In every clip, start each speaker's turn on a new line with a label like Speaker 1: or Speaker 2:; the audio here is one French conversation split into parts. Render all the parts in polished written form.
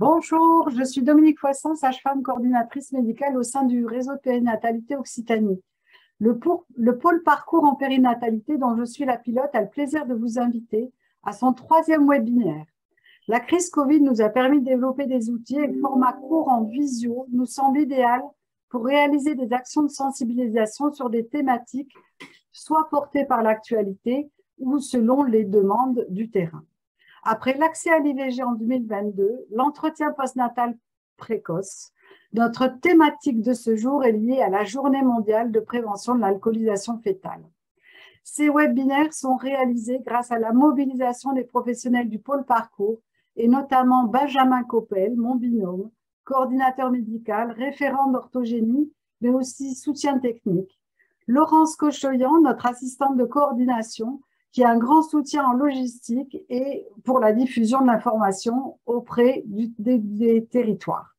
Speaker 1: Bonjour, je suis Dominique Foisson, sage-femme coordinatrice médicale au sein du réseau de périnatalité Occitanie. Le pôle parcours en périnatalité dont je suis la pilote a le plaisir de vous inviter à son 3e webinaire. La crise Covid nous a permis de développer des outils et le format court en visio nous semble idéal pour réaliser des actions de sensibilisation sur des thématiques soit portées par l'actualité ou selon les demandes du terrain. Après l'accès à l'IVG en 2022, l'entretien postnatal précoce, notre thématique de ce jour est liée à la Journée mondiale de prévention de l'alcoolisation fœtale. Ces webinaires sont réalisés grâce à la mobilisation des professionnels du pôle parcours et notamment Benjamin Coppel, mon binôme, coordinateur médical, référent d'orthogénie, mais aussi soutien technique. Laurence Cochoyan, notre assistante de coordination, qui a un grand soutien en logistique et pour la diffusion de l'information auprès des territoires.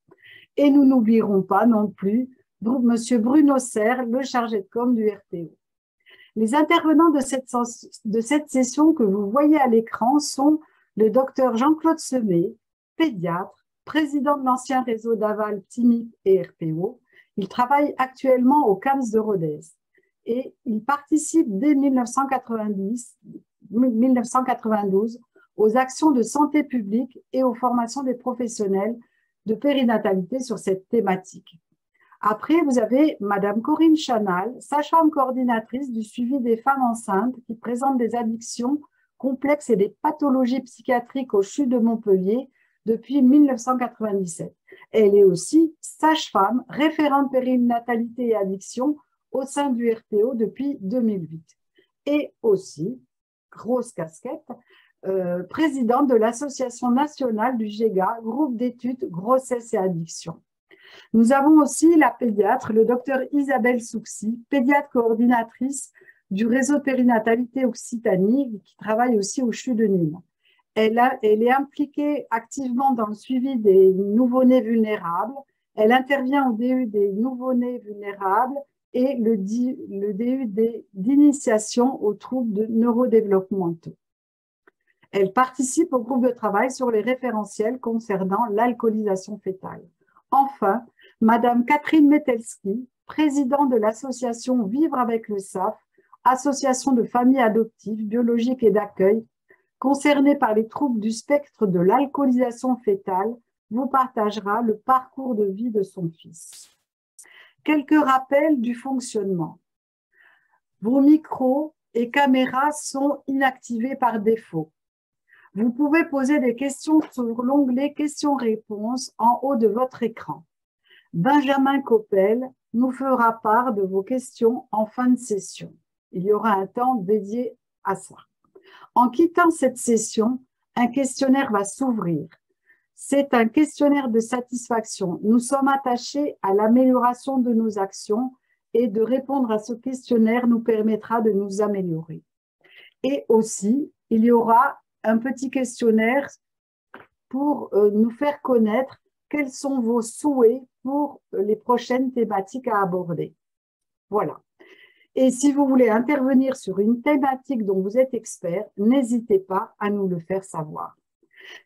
Speaker 1: Et nous n'oublierons pas non plus M. Bruno Serre, le chargé de com du RTO. Les intervenants de cette session que vous voyez à l'écran sont le docteur Jean-Claude Semet, pédiatre, président de l'ancien réseau d'aval TIMIP et RPO. Il travaille actuellement au CAMS de Rodez et il participe dès 1992 aux actions de santé publique et aux formations des professionnels de périnatalité sur cette thématique. Après, vous avez Madame Corinne Chanal, sage-femme coordinatrice du suivi des femmes enceintes qui présentent des addictions complexes et des pathologies psychiatriques au CHU de Montpellier depuis 1997. Elle est aussi sage-femme, référente périnatalité et addiction au sein du RTO depuis 2008. Et aussi, grosse casquette, présidente de l'Association nationale du GEGA, groupe d'études grossesse et addiction. Nous avons aussi la pédiatre, le docteur Isabelle Souxy, pédiatre coordinatrice du réseau périnatalité Occitanie, qui travaille aussi au CHU de Nîmes. Elle est impliquée activement dans le suivi des nouveau-nés vulnérables. Elle intervient au DU des nouveau-nés vulnérables et le DU d'initiation aux troubles neurodéveloppementaux. Elle participe au groupe de travail sur les référentiels concernant l'alcoolisation fœtale. Enfin, Madame Catherine Metelski, présidente de l'association Vivre avec le SAF, association de familles adoptives, biologiques et d'accueil, concernée par les troubles du spectre de l'alcoolisation fœtale, vous partagera le parcours de vie de son fils. Quelques rappels du fonctionnement. Vos micros et caméras sont inactivés par défaut. Vous pouvez poser des questions sur l'onglet questions-réponses en haut de votre écran. Benjamin Coppel nous fera part de vos questions en fin de session. Il y aura un temps dédié à ça. En quittant cette session, un questionnaire va s'ouvrir. C'est un questionnaire de satisfaction. Nous sommes attachés à l'amélioration de nos actions et de répondre à ce questionnaire nous permettra de nous améliorer. Et aussi, il y aura un petit questionnaire pour nous faire connaître quels sont vos souhaits pour les prochaines thématiques à aborder. Voilà. Et si vous voulez intervenir sur une thématique dont vous êtes expert, n'hésitez pas à nous le faire savoir.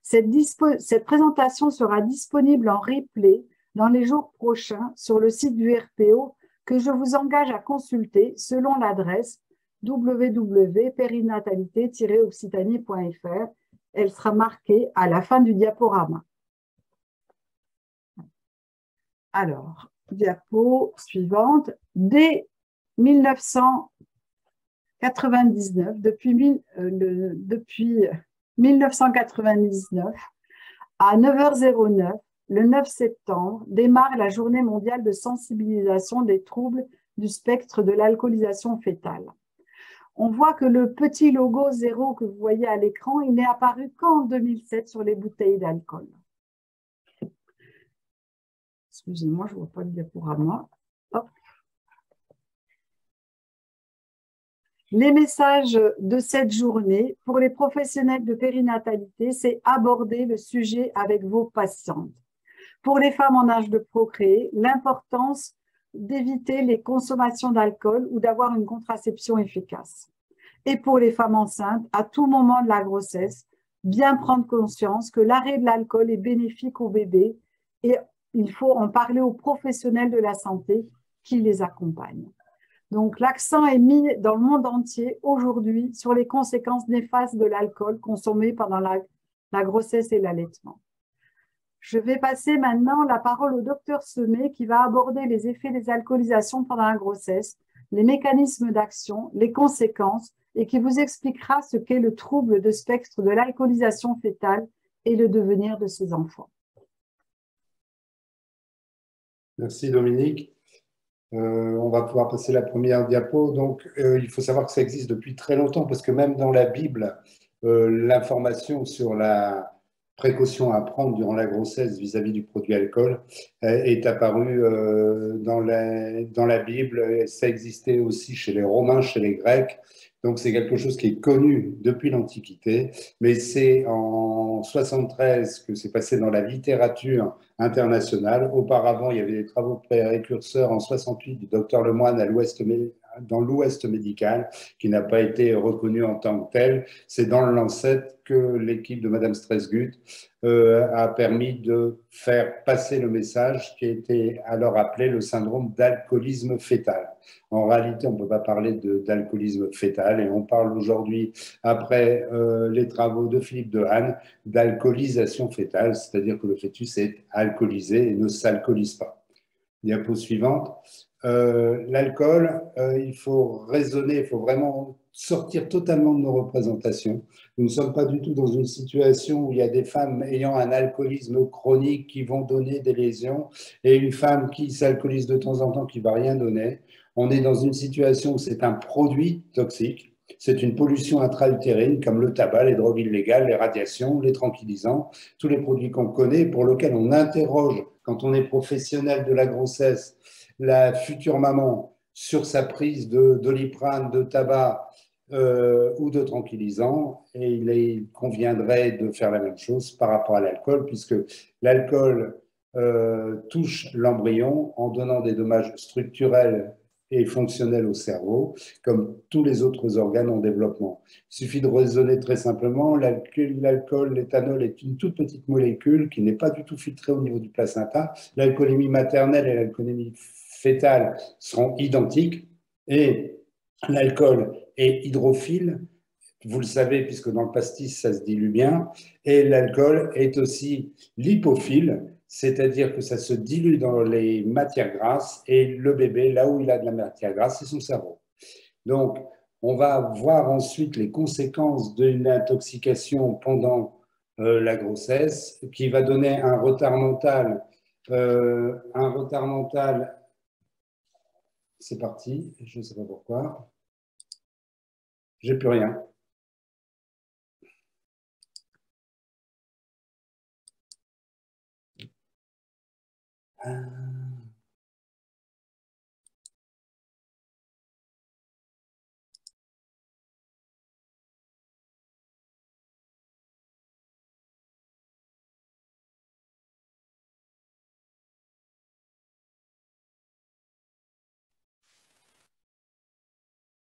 Speaker 1: Cette présentation sera disponible en replay dans les jours prochains sur le site du RPO que je vous engage à consulter selon l'adresse www.périnatalité-occitanie.fr. Elle sera marquée à la fin du diaporama. Alors, diapo suivante. Dès 1999, depuis 1999, à 9h09, le 9 septembre, démarre la journée mondiale de sensibilisation des troubles du spectre de l'alcoolisation fœtale. On voit que le petit logo 0 que vous voyez à l'écran, il n'est apparu qu'en 2007 sur les bouteilles d'alcool. Excusez-moi, je ne vois pas le diaporama. Hop. Les messages de cette journée pour les professionnels de périnatalité, c'est aborder le sujet avec vos patientes. Pour les femmes en âge de procréer, l'importance d'éviter les consommations d'alcool ou d'avoir une contraception efficace. Et pour les femmes enceintes, à tout moment de la grossesse, bien prendre conscience que l'arrêt de l'alcool est bénéfique aux bébés et il faut en parler aux professionnels de la santé qui les accompagnent. Donc, l'accent est mis dans le monde entier aujourd'hui sur les conséquences néfastes de l'alcool consommé pendant la grossesse et l'allaitement. Je vais passer maintenant la parole au docteur Semet qui va aborder les effets des alcoolisations pendant la grossesse, les mécanismes d'action, les conséquences et qui vous expliquera ce qu'est le trouble de spectre de l'alcoolisation fœtale et le devenir de ces enfants.
Speaker 2: Merci Dominique. On va pouvoir passer la première diapo. Donc, il faut savoir que ça existe depuis très longtemps parce que même dans la Bible, l'information sur la précaution à prendre durant la grossesse vis-à-vis du produit alcool est apparue dans la Bible. Ça existait aussi chez les Romains, chez les Grecs. Donc, c'est quelque chose qui est connu depuis l'Antiquité, mais c'est en 73 que c'est passé dans la littérature internationale. Auparavant, il y avait des travaux précurseurs en 68 du docteur Lemoine dans l'Ouest médical, qui n'a pas été reconnu en tant que tel. C'est dans le Lancet que l'équipe de Madame Stressgut a permis de faire passer le message qui était alors appelé le syndrome d'alcoolisme fœtal. En réalité, on ne peut pas parler d'alcoolisme fœtal et on parle aujourd'hui, après les travaux de Philippe Dehaene, d'alcoolisation fœtale, c'est-à-dire que le fœtus est alcoolisé et ne s'alcoolise pas. Diapo suivante. L'alcool, il faut raisonner, il faut vraiment sortir totalement de nos représentations. Nous ne sommes pas du tout dans une situation où il y a des femmes ayant un alcoolisme chronique qui vont donner des lésions et une femme qui s'alcoolise de temps en temps qui ne va rien donner. On est dans une situation où c'est un produit toxique, c'est une pollution intra-utérine comme le tabac, les drogues illégales, les radiations, les tranquillisants, tous les produits qu'on connaît pour lesquels on interroge quand on est professionnel de la grossesse la future maman sur sa prise de Doliprane, de tabac ou de tranquillisant, et il conviendrait de faire la même chose par rapport à l'alcool, puisque l'alcool touche l'embryon en donnant des dommages structurels et fonctionnels au cerveau, comme tous les autres organes en développement. Il suffit de raisonner très simplement, l'alcool, l'éthanol est une toute petite molécule qui n'est pas du tout filtrée au niveau du placenta. L'alcoolémie maternelle et l'alcoolémie fœtale seront identiques et l'alcool est hydrophile, vous le savez puisque dans le pastis ça se dilue bien, et l'alcool est aussi lipophile, c'est-à-dire que ça se dilue dans les matières grasses et le bébé, là où il a de la matière grasse, c'est son cerveau. Donc, on va voir ensuite les conséquences d'une intoxication pendant la grossesse qui va donner un retard mental. C'est parti, je ne sais pas pourquoi. J'ai plus rien.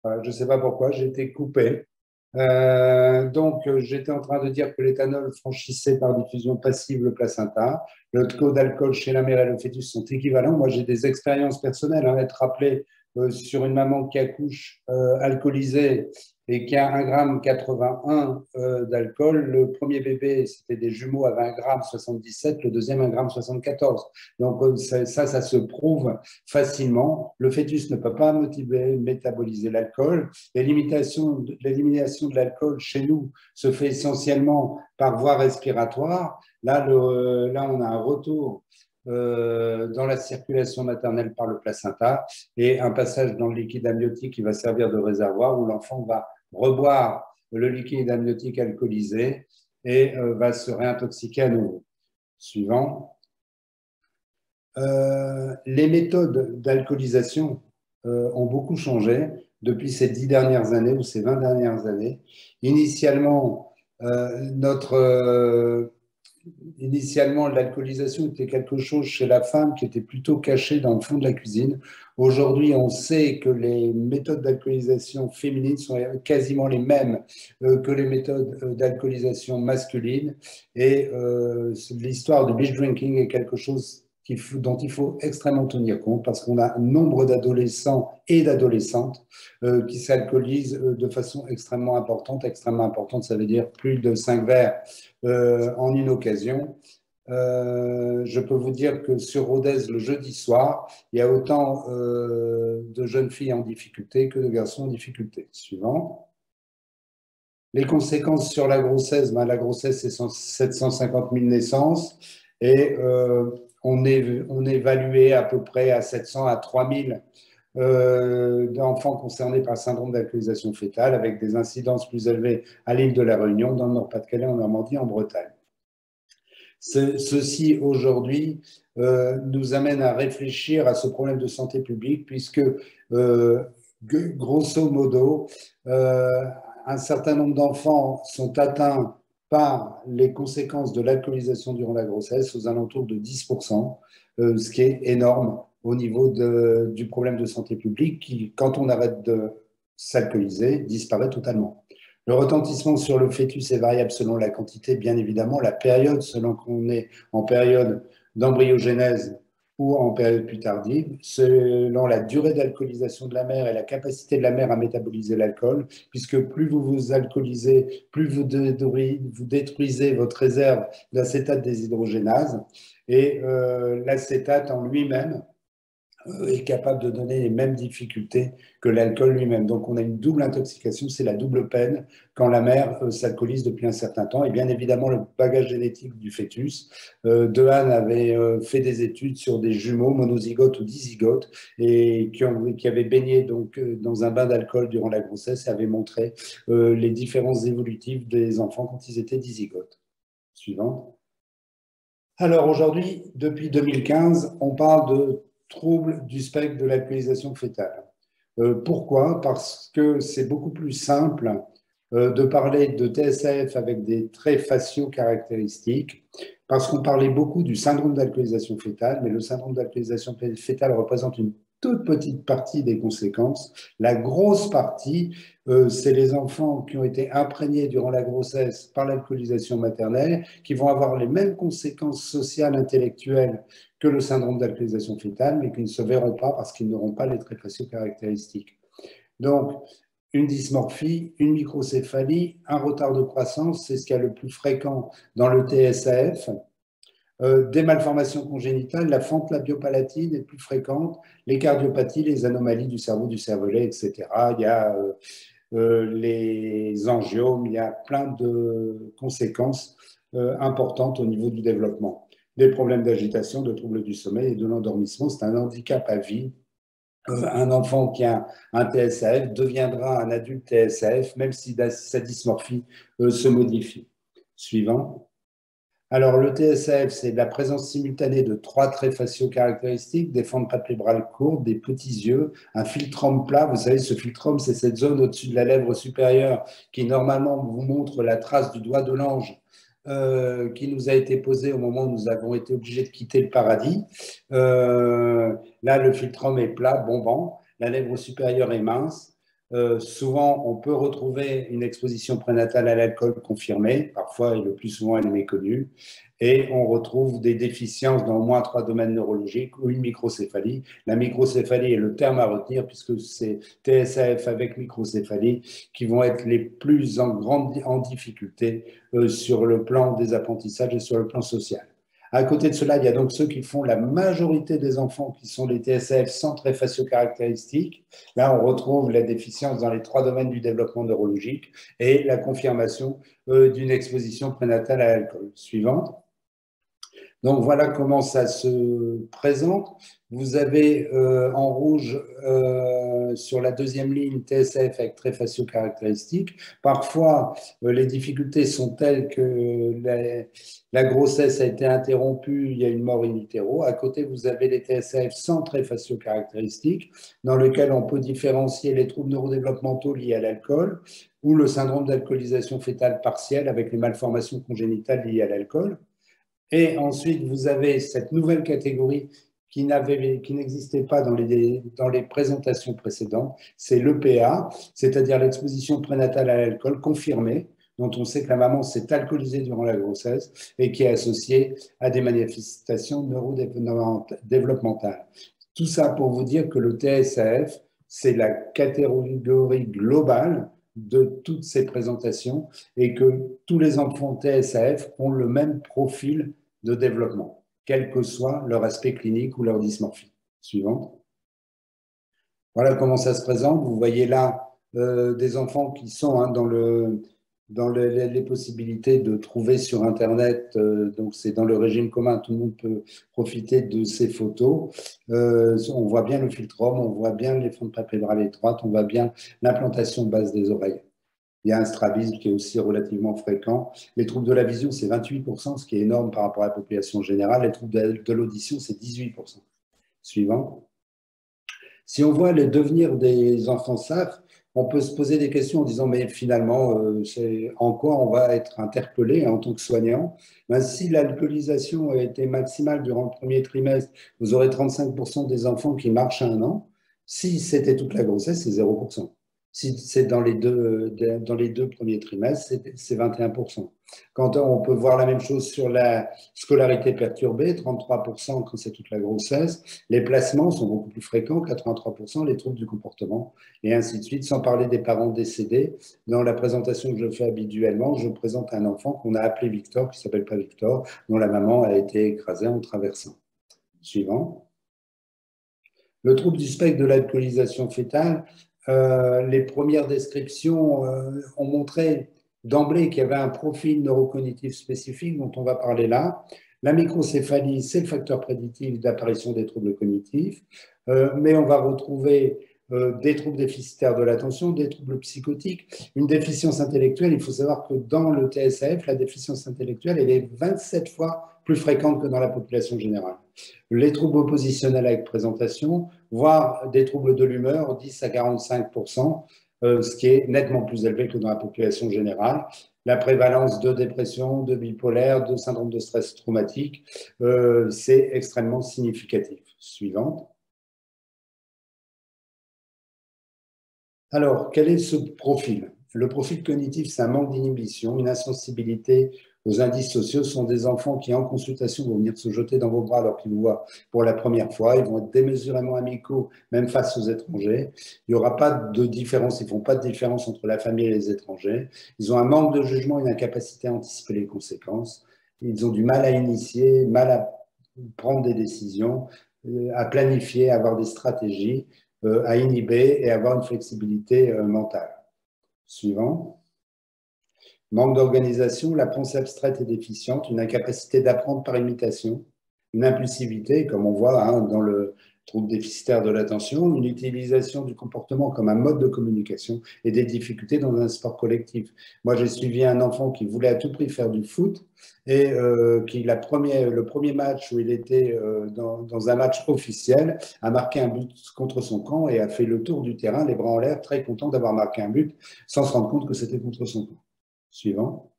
Speaker 2: Je ne sais pas pourquoi, j'ai été coupé. Donc, j'étais en train de dire que l'éthanol franchissait par diffusion passive le placenta. Le taux d'alcool chez la mère et le fœtus sont équivalents. Moi, j'ai des expériences personnelles, être rappelé sur une maman qui accouche alcoolisée et qui a 1,81 g d'alcool. Le premier bébé, c'était des jumeaux à 20,77 g, le deuxième 1,74 g. Donc, ça se prouve facilement. Le fœtus ne peut pas métaboliser l'alcool. L'élimination de l'alcool chez nous se fait essentiellement par voie respiratoire. Là, on a un retour dans la circulation maternelle par le placenta et un passage dans le liquide amniotique qui va servir de réservoir où l'enfant va reboire le liquide amniotique alcoolisé et va se réintoxiquer à nouveau. Suivant. Les méthodes d'alcoolisation ont beaucoup changé depuis ces 10 dernières années ou ces 20 dernières années. Initialement, initialement, l'alcoolisation était quelque chose chez la femme qui était plutôt caché dans le fond de la cuisine. Aujourd'hui, on sait que les méthodes d'alcoolisation féminine sont quasiment les mêmes que les méthodes d'alcoolisation masculine. Et l'histoire du binge drinking est quelque chose dont il faut extrêmement tenir compte parce qu'on a un nombre d'adolescents et d'adolescentes qui s'alcoolisent de façon extrêmement importante. Extrêmement importante, ça veut dire plus de 5 verres en une occasion. Je peux vous dire que sur Rodez, le jeudi soir, il y a autant de jeunes filles en difficulté que de garçons en difficulté. Suivant. Les conséquences sur la grossesse, ben, la grossesse, c'est 750 000 naissances et on est évalué à peu près à 700 à 3000 d'enfants concernés par le syndrome d'alcoolisation fœtale avec des incidences plus élevées à l'île de la Réunion, dans le Nord-Pas-de-Calais, en Normandie, en Bretagne. Ceci, aujourd'hui, nous amène à réfléchir à ce problème de santé publique puisque, grosso modo, un certain nombre d'enfants sont atteints par les conséquences de l'alcoolisation durant la grossesse, aux alentours de 10%, ce qui est énorme au niveau du problème de santé publique qui, quand on arrête de s'alcooliser, disparaît totalement. Le retentissement sur le fœtus est variable selon la quantité, bien évidemment, la période, selon qu'on est en période d'embryogénèse ou en période plus tardive, selon la durée d'alcoolisation de la mère et la capacité de la mère à métaboliser l'alcool, puisque plus vous vous alcoolisez, plus vous détruisez votre réserve d'acétate déshydrogénase, et l'acétate en lui-même est capable de donner les mêmes difficultés que l'alcool lui-même. Donc on a une double intoxication, c'est la double peine quand la mère s'alcoolise depuis un certain temps. Et bien évidemment, le bagage génétique du fœtus. Dehaene avait fait des études sur des jumeaux monozygotes ou dizygotes et qui avaient baigné donc, dans un bain d'alcool durant la grossesse et avaient montré les différences évolutives des enfants quand ils étaient dizygotes. Suivant. Alors aujourd'hui, depuis 2015, on parle de troubles du spectre de l'alcoolisation fœtale. Pourquoi? Parce que c'est beaucoup plus simple de parler de TSAF avec des traits faciaux caractéristiques, parce qu'on parlait beaucoup du syndrome d'alcoolisation fœtale, mais le syndrome d'alcoolisation fœtale représente une toute petite partie des conséquences. La grosse partie, c'est les enfants qui ont été imprégnés durant la grossesse par l'alcoolisation maternelle, qui vont avoir les mêmes conséquences sociales, intellectuelles que le syndrome d'alcoolisation fœtale, mais qui ne se verront pas parce qu'ils n'auront pas les traits faciaux caractéristiques. Donc, une dysmorphie, une microcéphalie, un retard de croissance, c'est ce qu'il y a le plus fréquent dans le TSAF. Des malformations congénitales, la fente labiopalatine est plus fréquente, les cardiopathies, les anomalies du cerveau, du cervelet, etc. Il y a les angiomes, il y a plein de conséquences importantes au niveau du développement. Des problèmes d'agitation, de troubles du sommeil et de l'endormissement, c'est un handicap à vie. Un enfant qui a un TSAF deviendra un adulte TSAF, même si sa dysmorphie se modifie. Suivant. Alors, le TSAF, c'est la présence simultanée de 3 traits faciaux caractéristiques, des fentes palpébrales courtes, des petits yeux, un philtrome plat. Vous savez, ce philtrome, c'est cette zone au-dessus de la lèvre supérieure qui, normalement, vous montre la trace du doigt de l'ange qui nous a été posée au moment où nous avons été obligés de quitter le paradis. Là, le philtrome est plat, bombant. La lèvre supérieure est mince. Souvent, on peut retrouver une exposition prénatale à l'alcool confirmée, parfois et le plus souvent elle est méconnue, et on retrouve des déficiences dans au moins 3 domaines neurologiques ou une microcéphalie. La microcéphalie est le terme à retenir puisque c'est TSAF avec microcéphalie qui vont être les plus en difficulté sur le plan des apprentissages et sur le plan social. À côté de cela, il y a donc ceux qui font la majorité des enfants qui sont les TSAF sans traits faciaux caractéristiques. Là, on retrouve la déficience dans les 3 domaines du développement neurologique et la confirmation d'une exposition prénatale à l'alcool. Suivante. Donc voilà comment ça se présente. Vous avez en rouge sur la deuxième ligne TSF avec traits faciaux caractéristiques. Parfois, les difficultés sont telles que la grossesse a été interrompue, il y a une mort in utero. À côté, vous avez les TSF sans traits faciaux caractéristiques, dans lesquels on peut différencier les troubles neurodéveloppementaux liés à l'alcool ou le syndrome d'alcoolisation fœtale partielle avec les malformations congénitales liées à l'alcool. Et ensuite, vous avez cette nouvelle catégorie qui n'existait pas dans les présentations précédentes, c'est l'EPA, c'est-à-dire l'exposition prénatale à l'alcool confirmée, dont on sait que la maman s'est alcoolisée durant la grossesse et qui est associée à des manifestations neurodéveloppementales. Tout ça pour vous dire que le TSAF, c'est la catégorie globale de toutes ces présentations et que tous les enfants TSAF ont le même profil de développement, quel que soit leur aspect clinique ou leur dysmorphie. Suivante. Voilà comment ça se présente. Vous voyez là des enfants qui sont dans les possibilités de trouver sur Internet. Donc, c'est dans le régime commun. Tout le monde peut profiter de ces photos. On voit bien le filtrome, on voit bien les fentes palpébrales étroites, on voit bien l'implantation basse des oreilles. Il y a un strabisme qui est aussi relativement fréquent. Les troubles de la vision, c'est 28%, ce qui est énorme par rapport à la population générale. Les troubles de l'audition, c'est 18%. Suivant. Si on voit le devenir des enfants SAF, on peut se poser des questions en disant, mais finalement, en quoi on va être interpellé en tant que soignant? Ben, si l'alcoolisation a été maximale durant le premier trimestre, vous aurez 35% des enfants qui marchent à 1 an. Si c'était toute la grossesse, c'est 0%. Si c'est dans les deux premiers trimestres, c'est 21%. Quand on peut voir la même chose sur la scolarité perturbée, 33% quand c'est toute la grossesse. Les placements sont beaucoup plus fréquents, 83%, les troubles du comportement, et ainsi de suite, sans parler des parents décédés. Dans la présentation que je fais habituellement, je présente un enfant qu'on a appelé Victor, qui ne s'appelle pas Victor, dont la maman a été écrasée en traversant. Suivant. Le trouble du spectre de l'alcoolisation fœtale, les premières descriptions ont montré d'emblée qu'il y avait un profil neurocognitif spécifique dont on va parler là. La microcéphalie, c'est le facteur prédictif d'apparition des troubles cognitifs, mais on va retrouver des troubles déficitaires de l'attention, des troubles psychotiques, une déficience intellectuelle. Il faut savoir que dans le TSAF, la déficience intellectuelle, elle est 27 fois plus fréquente que dans la population générale. Les troubles oppositionnels avec présentation, voire des troubles de l'humeur, 10 à 45%, ce qui est nettement plus élevé que dans la population générale. La prévalence de dépression, de bipolaire, de syndrome de stress traumatique, c'est extrêmement significatif. Suivante. Alors, quel est ce profil? Le profil cognitif, c'est un manque d'inhibition, une insensibilité aux indices sociaux. Ce sont des enfants qui, en consultation, vont venir se jeter dans vos bras alors qu'ils vous voient pour la première fois. Ils vont être démesurément amicaux, même face aux étrangers. Il n'y aura pas de différence, ils ne font pas de différence entre la famille et les étrangers. Ils ont un manque de jugement, une incapacité à anticiper les conséquences. Ils ont du mal à initier, mal à prendre des décisions, à planifier, à avoir des stratégies, à inhiber et avoir une flexibilité mentale. Suivant. Manque d'organisation, la pensée abstraite est déficiente, une incapacité d'apprendre par imitation, une impulsivité, comme on voit dans le trouble déficitaire de l'attention, une utilisation du comportement comme un mode de communication et des difficultés dans un sport collectif. Moi, j'ai suivi un enfant qui voulait à tout prix faire du foot et qui, le premier match où il était dans un match officiel, a marqué un but contre son camp et a fait le tour du terrain, les bras en l'air, très content d'avoir marqué un but, sans se rendre compte que c'était contre son camp. Suivant.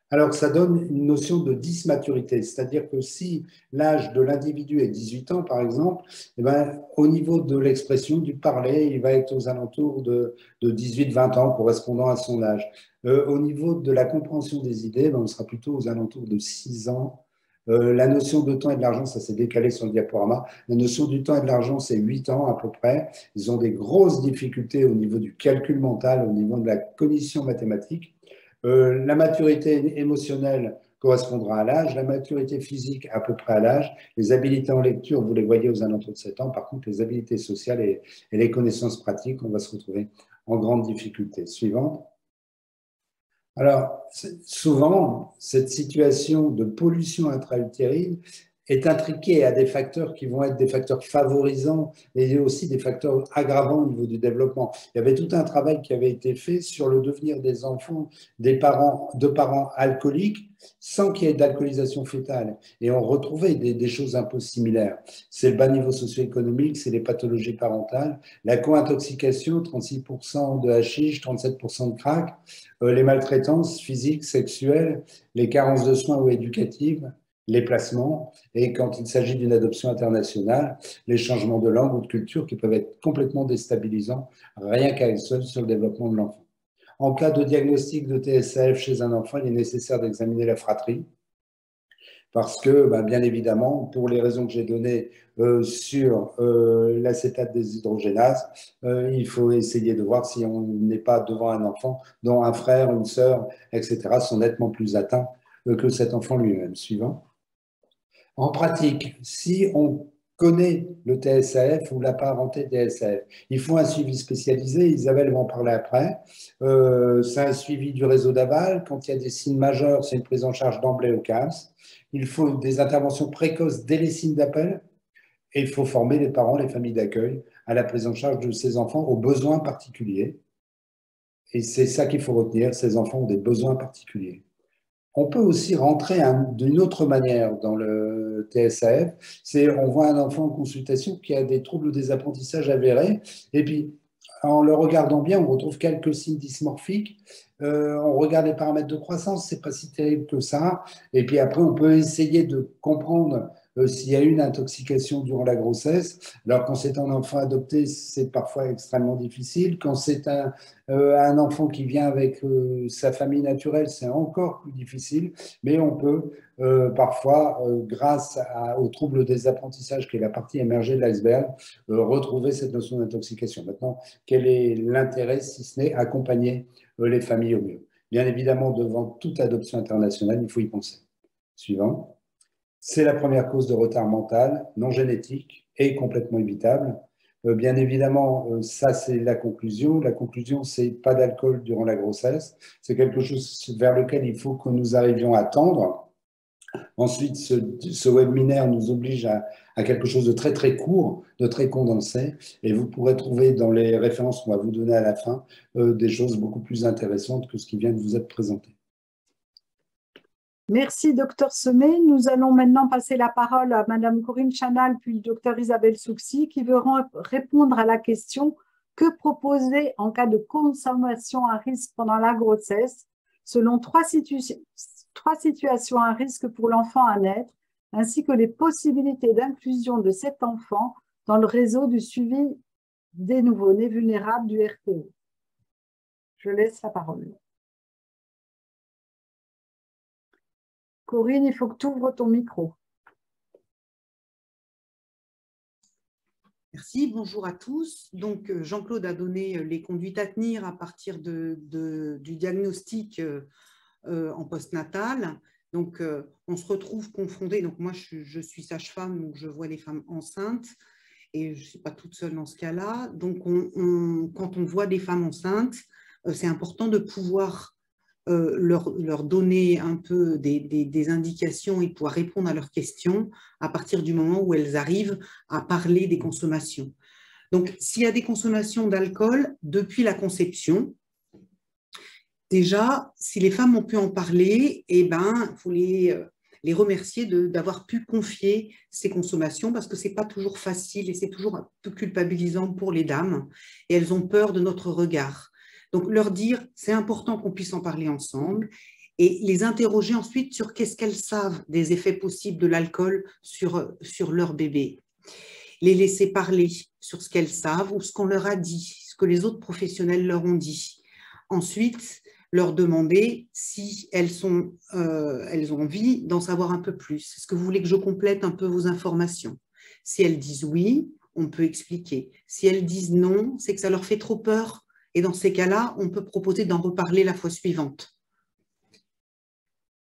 Speaker 2: Alors, ça donne une notion de dysmaturité, c'est-à-dire que si l'âge de l'individu est 18 ans, par exemple, eh ben, au niveau de l'expression, du parler, il va être aux alentours de 18-20 ans, correspondant à son âge. Au niveau de la compréhension des idées, ben, on sera plutôt aux alentours de 6 ans. La notion de temps et de l'argent, ça s'est décalé sur le diaporama. La notion du temps et de l'argent, c'est 8 ans à peu près. Ils ont des grosses difficultés au niveau du calcul mental, au niveau de la cognition mathématique. La maturité émotionnelle correspondra à l'âge, la maturité physique à peu près à l'âge, les habiletés en lecture, vous les voyez aux alentours de 7 ans, par contre les habiletés sociales et les connaissances pratiques, on va se retrouver en grande difficulté. Suivante. Alors, souvent, cette situation de pollution intra-utérine est intriqué à des facteurs qui vont être des facteurs favorisants et aussi des facteurs aggravants au niveau du développement. Il y avait tout un travail qui avait été fait sur le devenir des enfants de parents alcooliques sans qu'il y ait d'alcoolisation fœtale. Et on retrouvait des choses un peu similaires. C'est le bas niveau socio-économique, c'est les pathologies parentales, la co-intoxication, 36% de hashish, 37% de crack, les maltraitances physiques, sexuelles, les carences de soins ou éducatives, les placements, et quand il s'agit d'une adoption internationale, les changements de langue ou de culture qui peuvent être complètement déstabilisants, rien qu'à eux seuls sur le développement de l'enfant. En cas de diagnostic de TSAF chez un enfant, il est nécessaire d'examiner la fratrie, parce que, bien évidemment, pour les raisons que j'ai données sur l'acétate déshydrogénase, il faut essayer de voir si on n'est pas devant un enfant dont un frère, une sœur, etc., sont nettement plus atteints que cet enfant lui-même. Suivant. En pratique, si on connaît le TSAF ou la parenté TSAF, il faut un suivi spécialisé. Isabelle va en parler après. C'est un suivi du réseau d'aval. Quand il y a des signes majeurs, c'est une prise en charge d'emblée au CAMS. Il faut des interventions précoces dès les signes d'appel. Et il faut former les parents, les familles d'accueil à la prise en charge de ces enfants aux besoins particuliers. Et c'est ça qu'il faut retenir, ces enfants ont des besoins particuliers. On peut aussi rentrer d'une autre manière dans le TSAF. C'est on voit un enfant en consultation qui a des troubles des apprentissages avérés, et puis en le regardant bien, on retrouve quelques signes dysmorphiques. On regarde les paramètres de croissance, c'est pas si terrible que ça. Et puis après, on peut essayer de comprendre s'il y a eu une intoxication durant la grossesse. Alors quand c'est un enfant adopté, c'est parfois extrêmement difficile. Quand c'est un enfant qui vient avec sa famille naturelle, c'est encore plus difficile. Mais on peut parfois, grâce aux troubles des apprentissages, qui est la partie émergée de l'iceberg, retrouver cette notion d'intoxication. Maintenant, quel est l'intérêt, si ce n'est accompagner les familles au mieux? Bien évidemment, devant toute adoption internationale, il faut y penser. Suivant. C'est la première cause de retard mental, non génétique et complètement évitable. Bien évidemment, ça c'est la conclusion. La conclusion, c'est pas d'alcool durant la grossesse. C'est quelque chose vers lequel il faut que nous arrivions à tendre. Ensuite, ce webinaire nous oblige à quelque chose de très très court, de très condensé, et vous pourrez trouver dans les références qu'on va vous donner à la fin des choses beaucoup plus intéressantes que ce qui vient de vous être présenté.
Speaker 1: Merci, Dr Semé. Nous allons maintenant passer la parole à Madame Corinne Chanal, puis Dr Isabelle Souxy, qui verront répondre à la question « Que proposer en cas de consommation à risque pendant la grossesse ?» selon trois situations à risque pour l'enfant à naître, ainsi que les possibilités d'inclusion de cet enfant dans le réseau du suivi des nouveau-nés vulnérables du RTE. Je laisse la parole. Corinne, il faut que tu ouvres ton micro.
Speaker 3: Merci, bonjour à tous. Donc, Jean-Claude a donné les conduites à tenir à partir du diagnostic en postnatal. Donc, on se retrouve confronté. Donc, moi, je suis sage-femme, donc je vois les femmes enceintes et je ne suis pas toute seule dans ce cas-là. Donc, quand on voit des femmes enceintes, c'est important de pouvoir leur donner un peu des indications et pouvoir répondre à leurs questions à partir du moment où elles arrivent à parler des consommations. Donc, s'il y a des consommations d'alcool depuis la conception, déjà, si les femmes ont pu en parler, il faut les remercier d'avoir pu confier ces consommations parce que ce n'est pas toujours facile et c'est toujours un peu culpabilisant pour les dames et elles ont peur de notre regard. Donc, leur dire, c'est important qu'on puisse en parler ensemble et les interroger ensuite sur qu'est-ce qu'elles savent des effets possibles de l'alcool sur leur bébé. Les laisser parler sur ce qu'elles savent ou ce qu'on leur a dit, ce que les autres professionnels leur ont dit. Ensuite, leur demander si elles ont envie d'en savoir un peu plus. Est-ce que vous voulez que je complète un peu vos informations? Si elles disent oui, on peut expliquer. Si elles disent non, c'est que ça leur fait trop peur. Et dans ces cas-là, on peut proposer d'en reparler la fois suivante.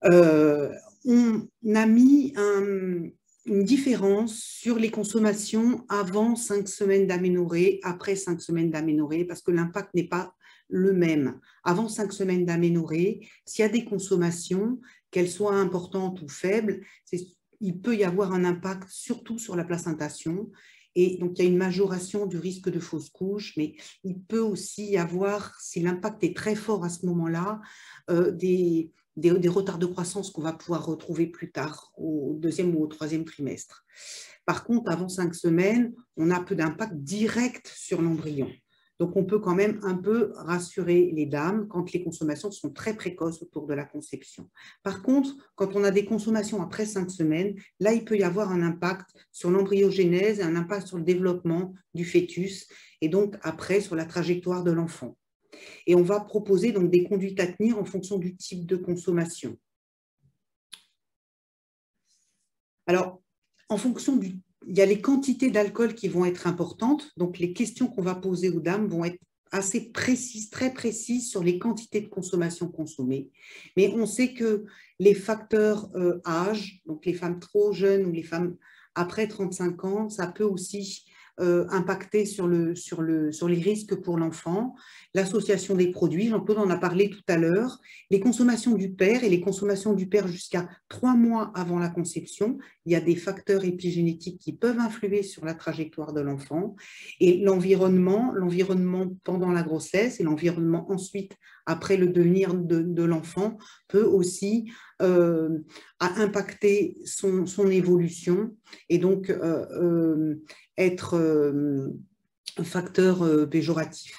Speaker 3: On a mis une différence sur les consommations avant 5 semaines d'aménorrhée, après 5 semaines d'aménorrhée, parce que l'impact n'est pas le même. Avant 5 semaines d'aménorrhée, s'il y a des consommations, qu'elles soient importantes ou faibles, il peut y avoir un impact surtout sur la placentation. Et donc, il y a une majoration du risque de fausse couche, mais il peut aussi y avoir, si l'impact est très fort à ce moment-là, des retards de croissance qu'on va pouvoir retrouver plus tard, au 2e ou au 3e trimestre. Par contre, avant 5 semaines, on a peu d'impact direct sur l'embryon. Donc, on peut quand même un peu rassurer les dames quand les consommations sont très précoces autour de la conception. Par contre, quand on a des consommations après 5 semaines, là, il peut y avoir un impact sur l'embryogénèse et un impact sur le développement du fœtus et donc après sur la trajectoire de l'enfant. Et on va proposer donc des conduites à tenir en fonction du type de consommation. Alors, en fonction il y a les quantités d'alcool qui vont être importantes. Donc, les questions qu'on va poser aux dames vont être assez précises, très précises sur les quantités de consommation consommées. Mais on sait que les facteurs âge, donc les femmes trop jeunes ou les femmes après 35 ans, ça peut aussi impacter sur les risques pour l'enfant. L'association des produits, Jean-Claude en a parlé tout à l'heure, les consommations du père et les consommations du père jusqu'à 3 mois avant la conception. Il y a des facteurs épigénétiques qui peuvent influer sur la trajectoire de l'enfant. Et l'environnement pendant la grossesse et l'environnement ensuite après le devenir de l'enfant peut aussi impacter son évolution et donc être un facteur péjoratif.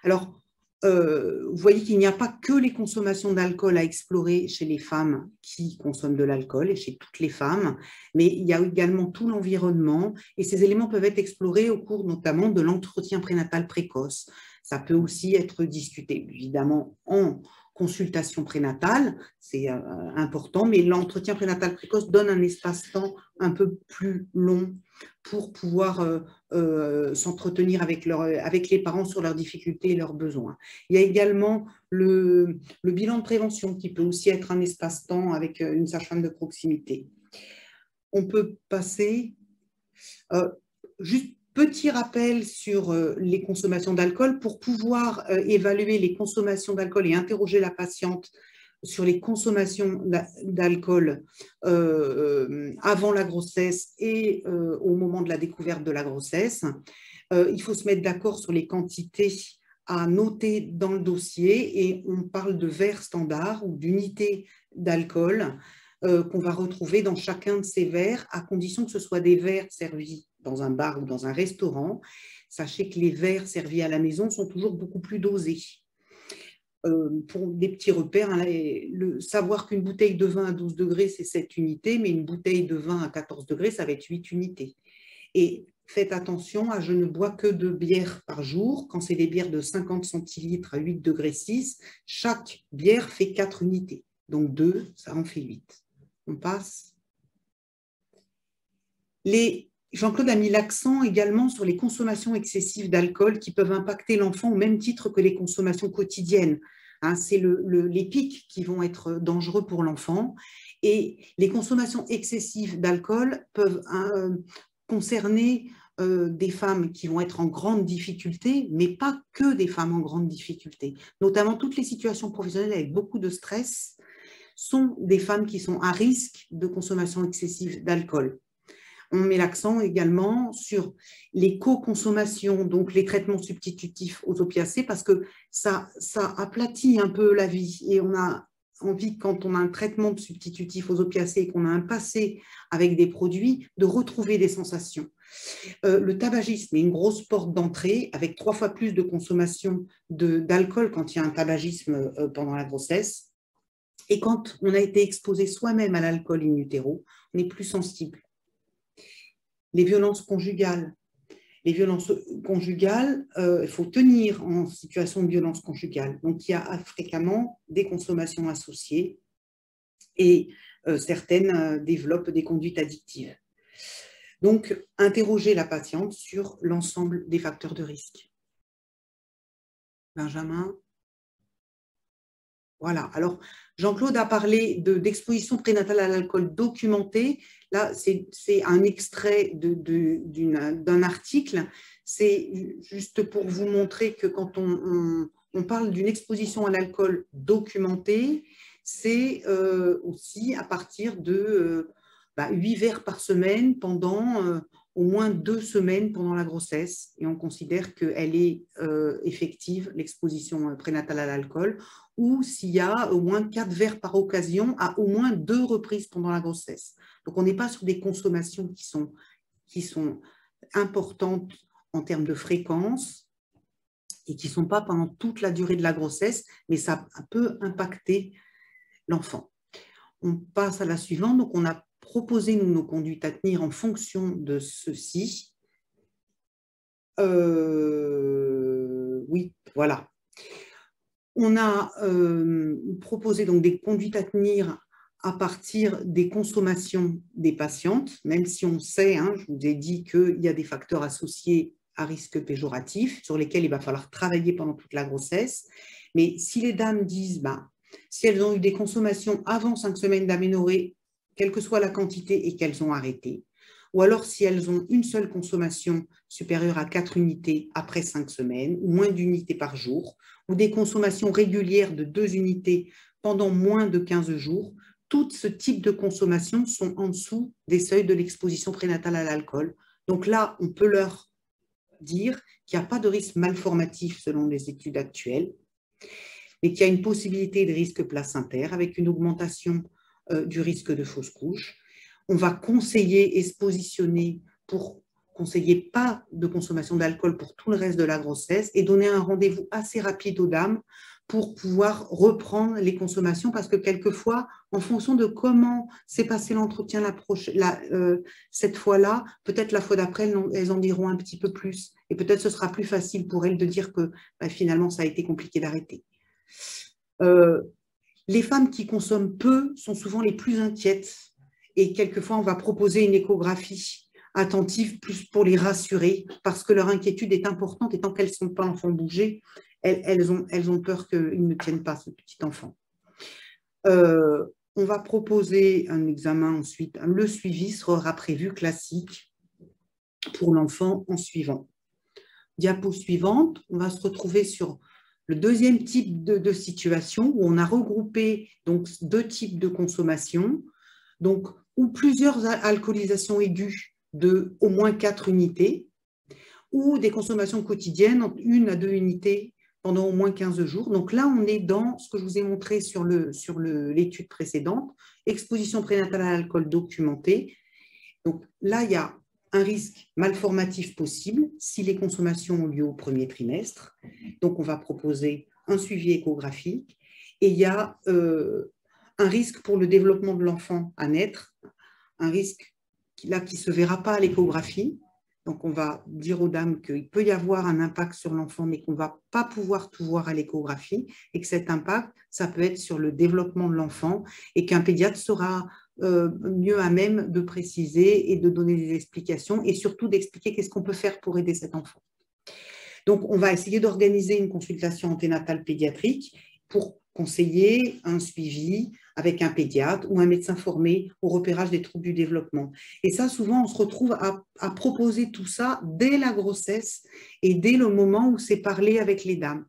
Speaker 3: Alors, vous voyez qu'il n'y a pas que les consommations d'alcool à explorer chez les femmes qui consomment de l'alcool et chez toutes les femmes, mais il y a également tout l'environnement et ces éléments peuvent être explorés au cours notamment de l'entretien prénatal précoce. Ça peut aussi être discuté évidemment en consultation prénatale, c'est important, mais l'entretien prénatal précoce donne un espace-temps un peu plus long pour pouvoir s'entretenir avec les parents sur leurs difficultés et leurs besoins. Il y a également le bilan de prévention qui peut aussi être un espace-temps avec une sage-femme de proximité. On peut passer, juste petit rappel sur les consommations d'alcool pour pouvoir évaluer les consommations d'alcool et interroger la patiente sur les consommations d'alcool avant la grossesse et au moment de la découverte de la grossesse. Il faut se mettre d'accord sur les quantités à noter dans le dossier et on parle de verres standards ou d'unités d'alcool qu'on va retrouver dans chacun de ces verres à condition que ce soit des verres servis dans un bar ou dans un restaurant. Sachez que les verres servis à la maison sont toujours beaucoup plus dosés. Pour des petits repères, hein, savoir qu'une bouteille de vin à 12 degrés, c'est 7 unités, mais une bouteille de vin à 14 degrés, ça va être 8 unités. Et faites attention à je ne bois que 2 bières par jour. Quand c'est des bières de 50 centilitres à 8 degrés 6, chaque bière fait 4 unités. Donc 2, ça en fait 8. On passe. Jean-Claude a mis l'accent également sur les consommations excessives d'alcool qui peuvent impacter l'enfant au même titre que les consommations quotidiennes. Hein, c'est les pics qui vont être dangereux pour l'enfant. Et les consommations excessives d'alcool peuvent concerner des femmes qui vont être en grande difficulté, mais pas que des femmes en grande difficulté. Notamment toutes les situations professionnelles avec beaucoup de stress sont des femmes qui sont à risque de consommation excessive d'alcool. On met l'accent également sur les co-consommations, donc les traitements substitutifs aux opiacés, parce que ça aplatit un peu la vie. Et on a envie, quand on a un traitement substitutif aux opiacés et qu'on a un passé avec des produits, de retrouver des sensations. Le tabagisme est une grosse porte d'entrée, avec 3 fois plus de consommation d'alcool quand il y a un tabagisme pendant la grossesse. Et quand on a été exposé soi-même à l'alcool in utero, on est plus sensible. Les violences conjugales. Les violences conjugales, il faut tenir en situation de violence conjugale. Donc, il y a fréquemment des consommations associées et certaines développent des conduites addictives. Donc, interroger la patiente sur l'ensemble des facteurs de risque. Benjamin. Voilà. Alors, Jean-Claude a parlé d'exposition prénatale à l'alcool documentée. Là, c'est un extrait d'un article. C'est juste pour vous montrer que quand on parle d'une exposition à l'alcool documentée, c'est aussi à partir de 8 verres par semaine pendant au moins 2 semaines pendant la grossesse, et on considère qu'elle est effective, l'exposition prénatale à l'alcool, ou s'il y a au moins 4 verres par occasion à au moins 2 reprises pendant la grossesse. Donc on n'est pas sur des consommations qui sont importantes en termes de fréquence et qui ne sont pas pendant toute la durée de la grossesse, mais ça peut impacter l'enfant. On passe à la suivante. Donc, on a proposé, nous, nos conduites à tenir en fonction de ceci. Oui, voilà. On a proposé donc des conduites à tenir à partir des consommations des patientes, même si on sait, je vous ai dit qu'il y a des facteurs associés à risque péjoratif sur lesquels il va falloir travailler pendant toute la grossesse. Mais si les dames disent, si elles ont eu des consommations avant 5 semaines d'aménorrhée, quelle que soit la quantité et qu'elles ont arrêté, ou alors si elles ont une seule consommation supérieure à 4 unités après 5 semaines, ou moins d'unités par jour, ou des consommations régulières de 2 unités pendant moins de 15 jours, tout ce type de consommation sont en dessous des seuils de l'exposition prénatale à l'alcool. Donc là, on peut leur dire qu'il n'y a pas de risque malformatif selon les études actuelles, mais qu'il y a une possibilité de risque placentaire avec une augmentation du risque de fausse couche. On va conseiller et se positionner pour conseiller pas de consommation d'alcool pour tout le reste de la grossesse et donner un rendez-vous assez rapide aux dames pour pouvoir reprendre les consommations, parce que quelquefois, en fonction de comment s'est passé l'entretien cette fois-là, peut-être la fois d'après, elles en diront un petit peu plus. Et peut-être ce sera plus facile pour elles de dire que finalement, ça a été compliqué d'arrêter. Les femmes qui consomment peu sont souvent les plus inquiètes. Et quelquefois, on va proposer une échographie attentive plus pour les rassurer, parce que leur inquiétude est importante et tant qu'elles ne sont pas enfants bougés, elles ont peur qu'ils ne tiennent pas ce petit enfant. On va proposer un examen ensuite. Le suivi sera prévu classique pour l'enfant en suivant. Diapo suivante, on va se retrouver sur le deuxième type de situation où on a regroupé donc 2 types de consommation, donc, ou plusieurs alcoolisations aiguës de au moins 4 unités, ou des consommations quotidiennes entre 1 à 2 unités pendant au moins 15 jours. Donc là, on est dans ce que je vous ai montré sur l'étude précédente, exposition prénatale à l'alcool documentée. Donc là, il y a un risque malformatif possible si les consommations ont lieu au premier trimestre. Donc, on va proposer un suivi échographique. Et il y a un risque pour le développement de l'enfant à naître, un risque qui ne se verra pas à l'échographie. Donc, on va dire aux dames qu'il peut y avoir un impact sur l'enfant, mais qu'on ne va pas pouvoir tout voir à l'échographie, et que cet impact, ça peut être sur le développement de l'enfant, et qu'un pédiatre sera mieux à même de préciser et de donner des explications, et surtout d'expliquer qu'est-ce qu'on peut faire pour aider cet enfant. Donc, on va essayer d'organiser une consultation anténatale pédiatrique pour conseiller un suivi avec un pédiatre ou un médecin formé au repérage des troubles du développement. Et ça, souvent, on se retrouve à proposer tout ça dès la grossesse et dès le moment où c'est parlé avec les dames.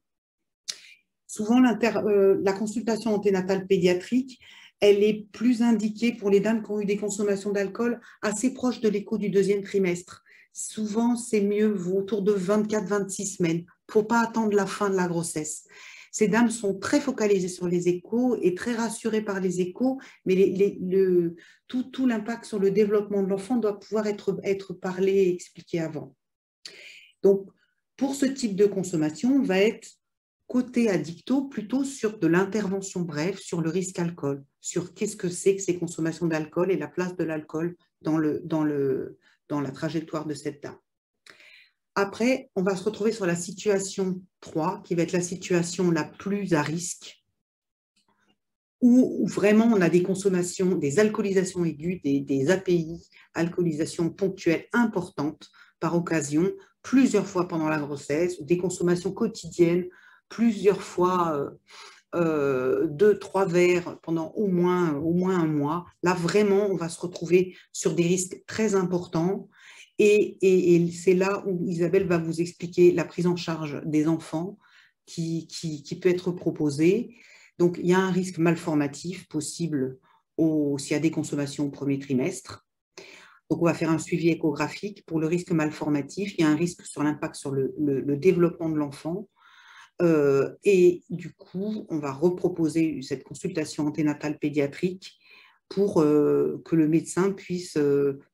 Speaker 3: Souvent, la consultation anténatale pédiatrique, elle est plus indiquée pour les dames qui ont eu des consommations d'alcool assez proches de l'écho du 2e trimestre. Souvent, c'est mieux autour de 24-26 semaines. Il ne faut pas attendre la fin de la grossesse. Ces dames sont très focalisées sur les échos et très rassurées par les échos, mais tout l'impact sur le développement de l'enfant doit pouvoir être parlé et expliqué avant. Donc, pour ce type de consommation, on va être côté addicto plutôt sur de l'intervention brève sur le risque alcool, sur qu'est-ce que c'est que ces consommations d'alcool et la place de l'alcool dans la trajectoire de cette dame. Après, on va se retrouver sur la situation 3, qui va être la situation la plus à risque, où vraiment on a des consommations, des alcoolisations aiguës, des API, alcoolisations ponctuelles importantes par occasion, plusieurs fois pendant la grossesse, des consommations quotidiennes, plusieurs fois 2-3 verres pendant au moins 1 mois. Là, vraiment, on va se retrouver sur des risques très importants. Et c'est là où Isabelle va vous expliquer la prise en charge des enfants qui peut être proposée. Donc, il y a un risque malformatif possible s'il y a des consommations au premier trimestre. Donc, on va faire un suivi échographique pour le risque malformatif. Il y a un risque sur l'impact sur le développement de l'enfant. Et du coup, on va reproposer cette consultation anténatale pédiatrique pour que le médecin puisse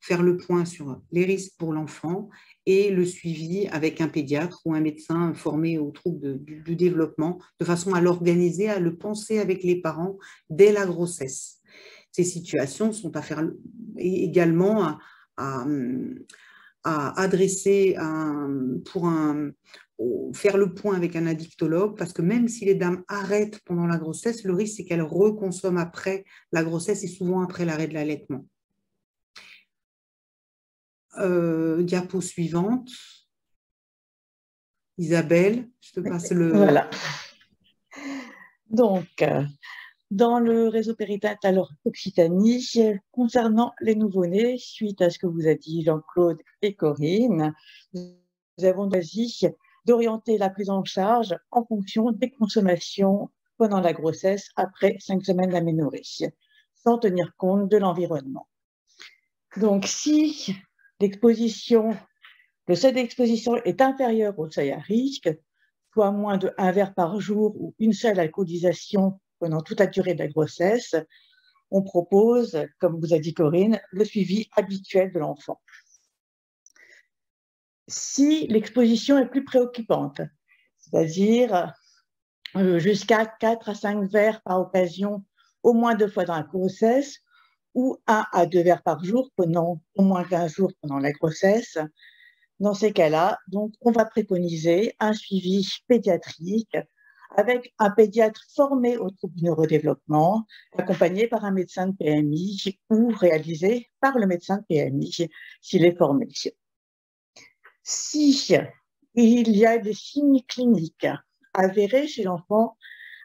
Speaker 3: faire le point sur les risques pour l'enfant et le suivi avec un pédiatre ou un médecin formé aux troubles du développement, de façon à l'organiser, à le penser avec les parents dès la grossesse. Ces situations sont à faire également à adresser faire le point avec un addictologue, parce que même si les dames arrêtent pendant la grossesse, le risque c'est qu'elles reconsomment après la grossesse et souvent après l'arrêt de l'allaitement. Diapo suivante. Isabelle, je te passe le...
Speaker 4: Voilà. Donc, dans le réseau périnatal Occitanie, concernant les nouveau-nés, suite à ce que vous a dit Jean-Claude et Corinne, nous avons choisi d'orienter la prise en charge en fonction des consommations pendant la grossesse après 5 semaines d'aménorrhée, sans tenir compte de l'environnement. Donc, si le seuil d'exposition est inférieur au seuil à risque, soit moins de 1 verre par jour ou une seule alcoolisation pendant toute la durée de la grossesse, on propose, comme vous a dit Corinne, le suivi habituel de l'enfant. Si l'exposition est plus préoccupante, c'est-à-dire jusqu'à 4 à 5 verres par occasion au moins 2 fois dans la grossesse, ou 1 à 2 verres par jour pendant au moins 15 jours pendant la grossesse, dans ces cas-là, donc, on va préconiser un suivi pédiatrique avec un pédiatre formé au trouble du neurodéveloppement, accompagné par un médecin de PMI ou réalisé par le médecin de PMI s'il est formé. Si il y a des signes cliniques avérés chez l'enfant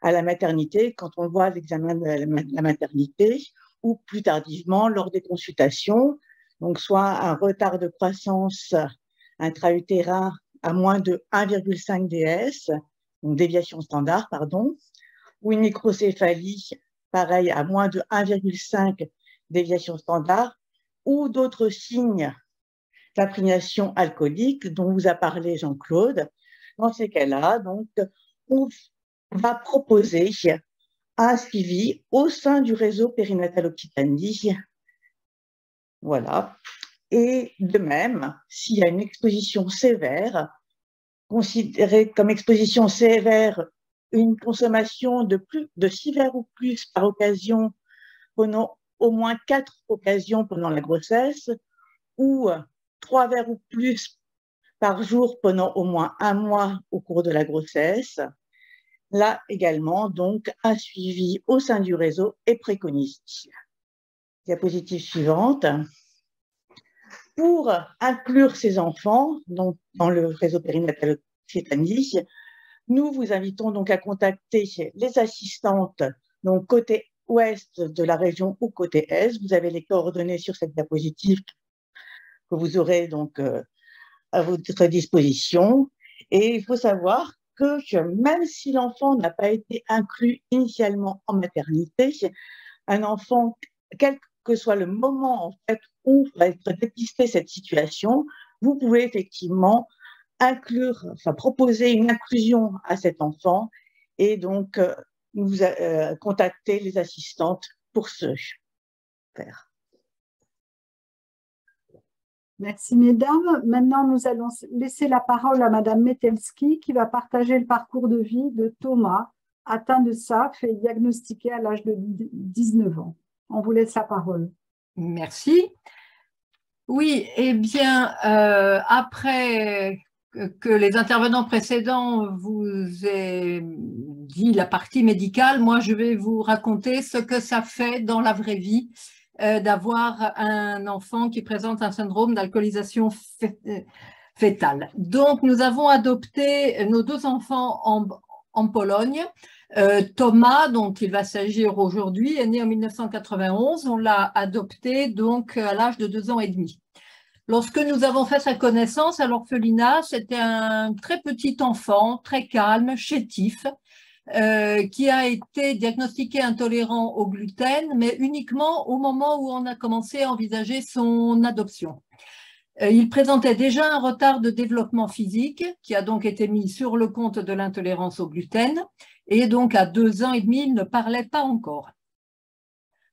Speaker 4: à la maternité, quand on le voit à l'examen de la maternité, ou plus tardivement lors des consultations, donc soit un retard de croissance intra-utérin à moins de 1,5 DS, donc déviation standard, pardon, ou une microcéphalie, pareil, à moins de 1,5 déviation standard, ou d'autres signes d'imprégnation alcoolique dont vous a parlé Jean-Claude. Dans ces cas-là, donc, on va proposer un suivi au sein du réseau périnatal Occitanie. Voilà. Et de même, s'il y a une exposition sévère, considérée comme exposition sévère une consommation de 6 verres ou plus par occasion pendant au moins 4 occasions pendant la grossesse, ou 3 verres ou plus par jour pendant au moins 1 mois au cours de la grossesse. Là également, donc, un suivi au sein du réseau est préconisé. Diapositive suivante. Pour inclure ces enfants donc, dans le réseau périnatal Occitanie, nous vous invitons donc à contacter les assistantes, donc côté ouest de la région ou côté est. Vous avez les coordonnées sur cette diapositive que vous aurez donc à votre disposition. Et il faut savoir que même si l'enfant n'a pas été inclus initialement en maternité, un enfant, quel que soit le moment en fait où va être dépistée cette situation, vous pouvez effectivement proposer une inclusion à cet enfant et donc contacter les assistantes pour ce faire.
Speaker 1: Merci mesdames. Maintenant, nous allons laisser la parole à Madame Metelski qui va partager le parcours de vie de Thomas, atteint de SAPH et diagnostiqué à l'âge de 19 ans. On vous laisse la parole.
Speaker 5: Merci. Oui, eh bien, après que les intervenants précédents vous aient dit la partie médicale, moi, je vais vous raconter ce que ça fait dans la vraie vie d'avoir un enfant qui présente un syndrome d'alcoolisation fœtale. Donc, nous avons adopté nos 2 enfants en Pologne. Thomas, dont il va s'agir aujourd'hui, est né en 1991. On l'a adopté donc à l'âge de 2 ans et demi. Lorsque nous avons fait sa connaissance à l'orphelinat, c'était un très petit enfant, très calme, chétif, qui a été diagnostiqué intolérant au gluten, mais uniquement au moment où on a commencé à envisager son adoption. Il présentait déjà un retard de développement physique qui a donc été mis sur le compte de l'intolérance au gluten, et donc à 2 ans et demi, il ne parlait pas encore.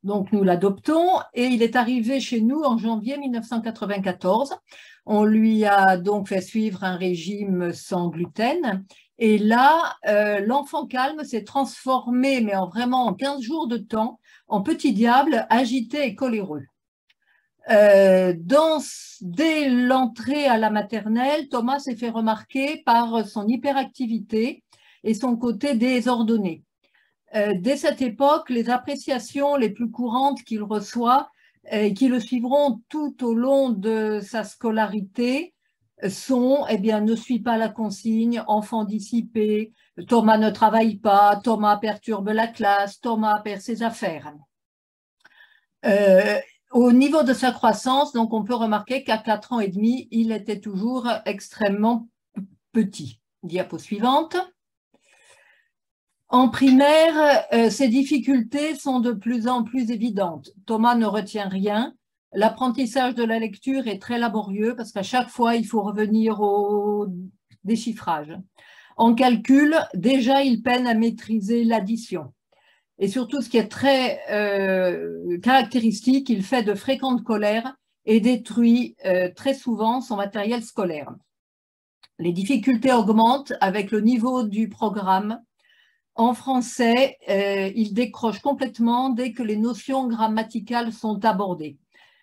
Speaker 5: Donc nous l'adoptons et il est arrivé chez nous en janvier 1994. On lui a donc fait suivre un régime sans gluten. Et là, l'enfant calme s'est transformé, mais vraiment en 15 jours de temps, en petit diable agité et coléreux. Dès l'entrée à la maternelle, Thomas s'est fait remarquer par son hyperactivité et son côté désordonné. Dès cette époque, les appréciations les plus courantes qu'il reçoit et qui le suivront tout au long de sa scolarité sont « eh bien, ne suis pas la consigne, enfant dissipé, Thomas ne travaille pas, Thomas perturbe la classe, Thomas perd ses affaires ». Au niveau de sa croissance, donc on peut remarquer qu'à 4 ans et demi, il était toujours extrêmement petit. Diapo suivante. En primaire, ces difficultés sont de plus en plus évidentes. Thomas ne retient rien. L'apprentissage de la lecture est très laborieux parce qu'à chaque fois, il faut revenir au déchiffrage. En calcul, déjà, il peine à maîtriser l'addition. Et surtout, ce qui est très caractéristique, il fait de fréquentes colères et détruit très souvent son matériel scolaire. Les difficultés augmentent avec le niveau du programme. En français, il décroche complètement dès que les notions grammaticales sont abordées.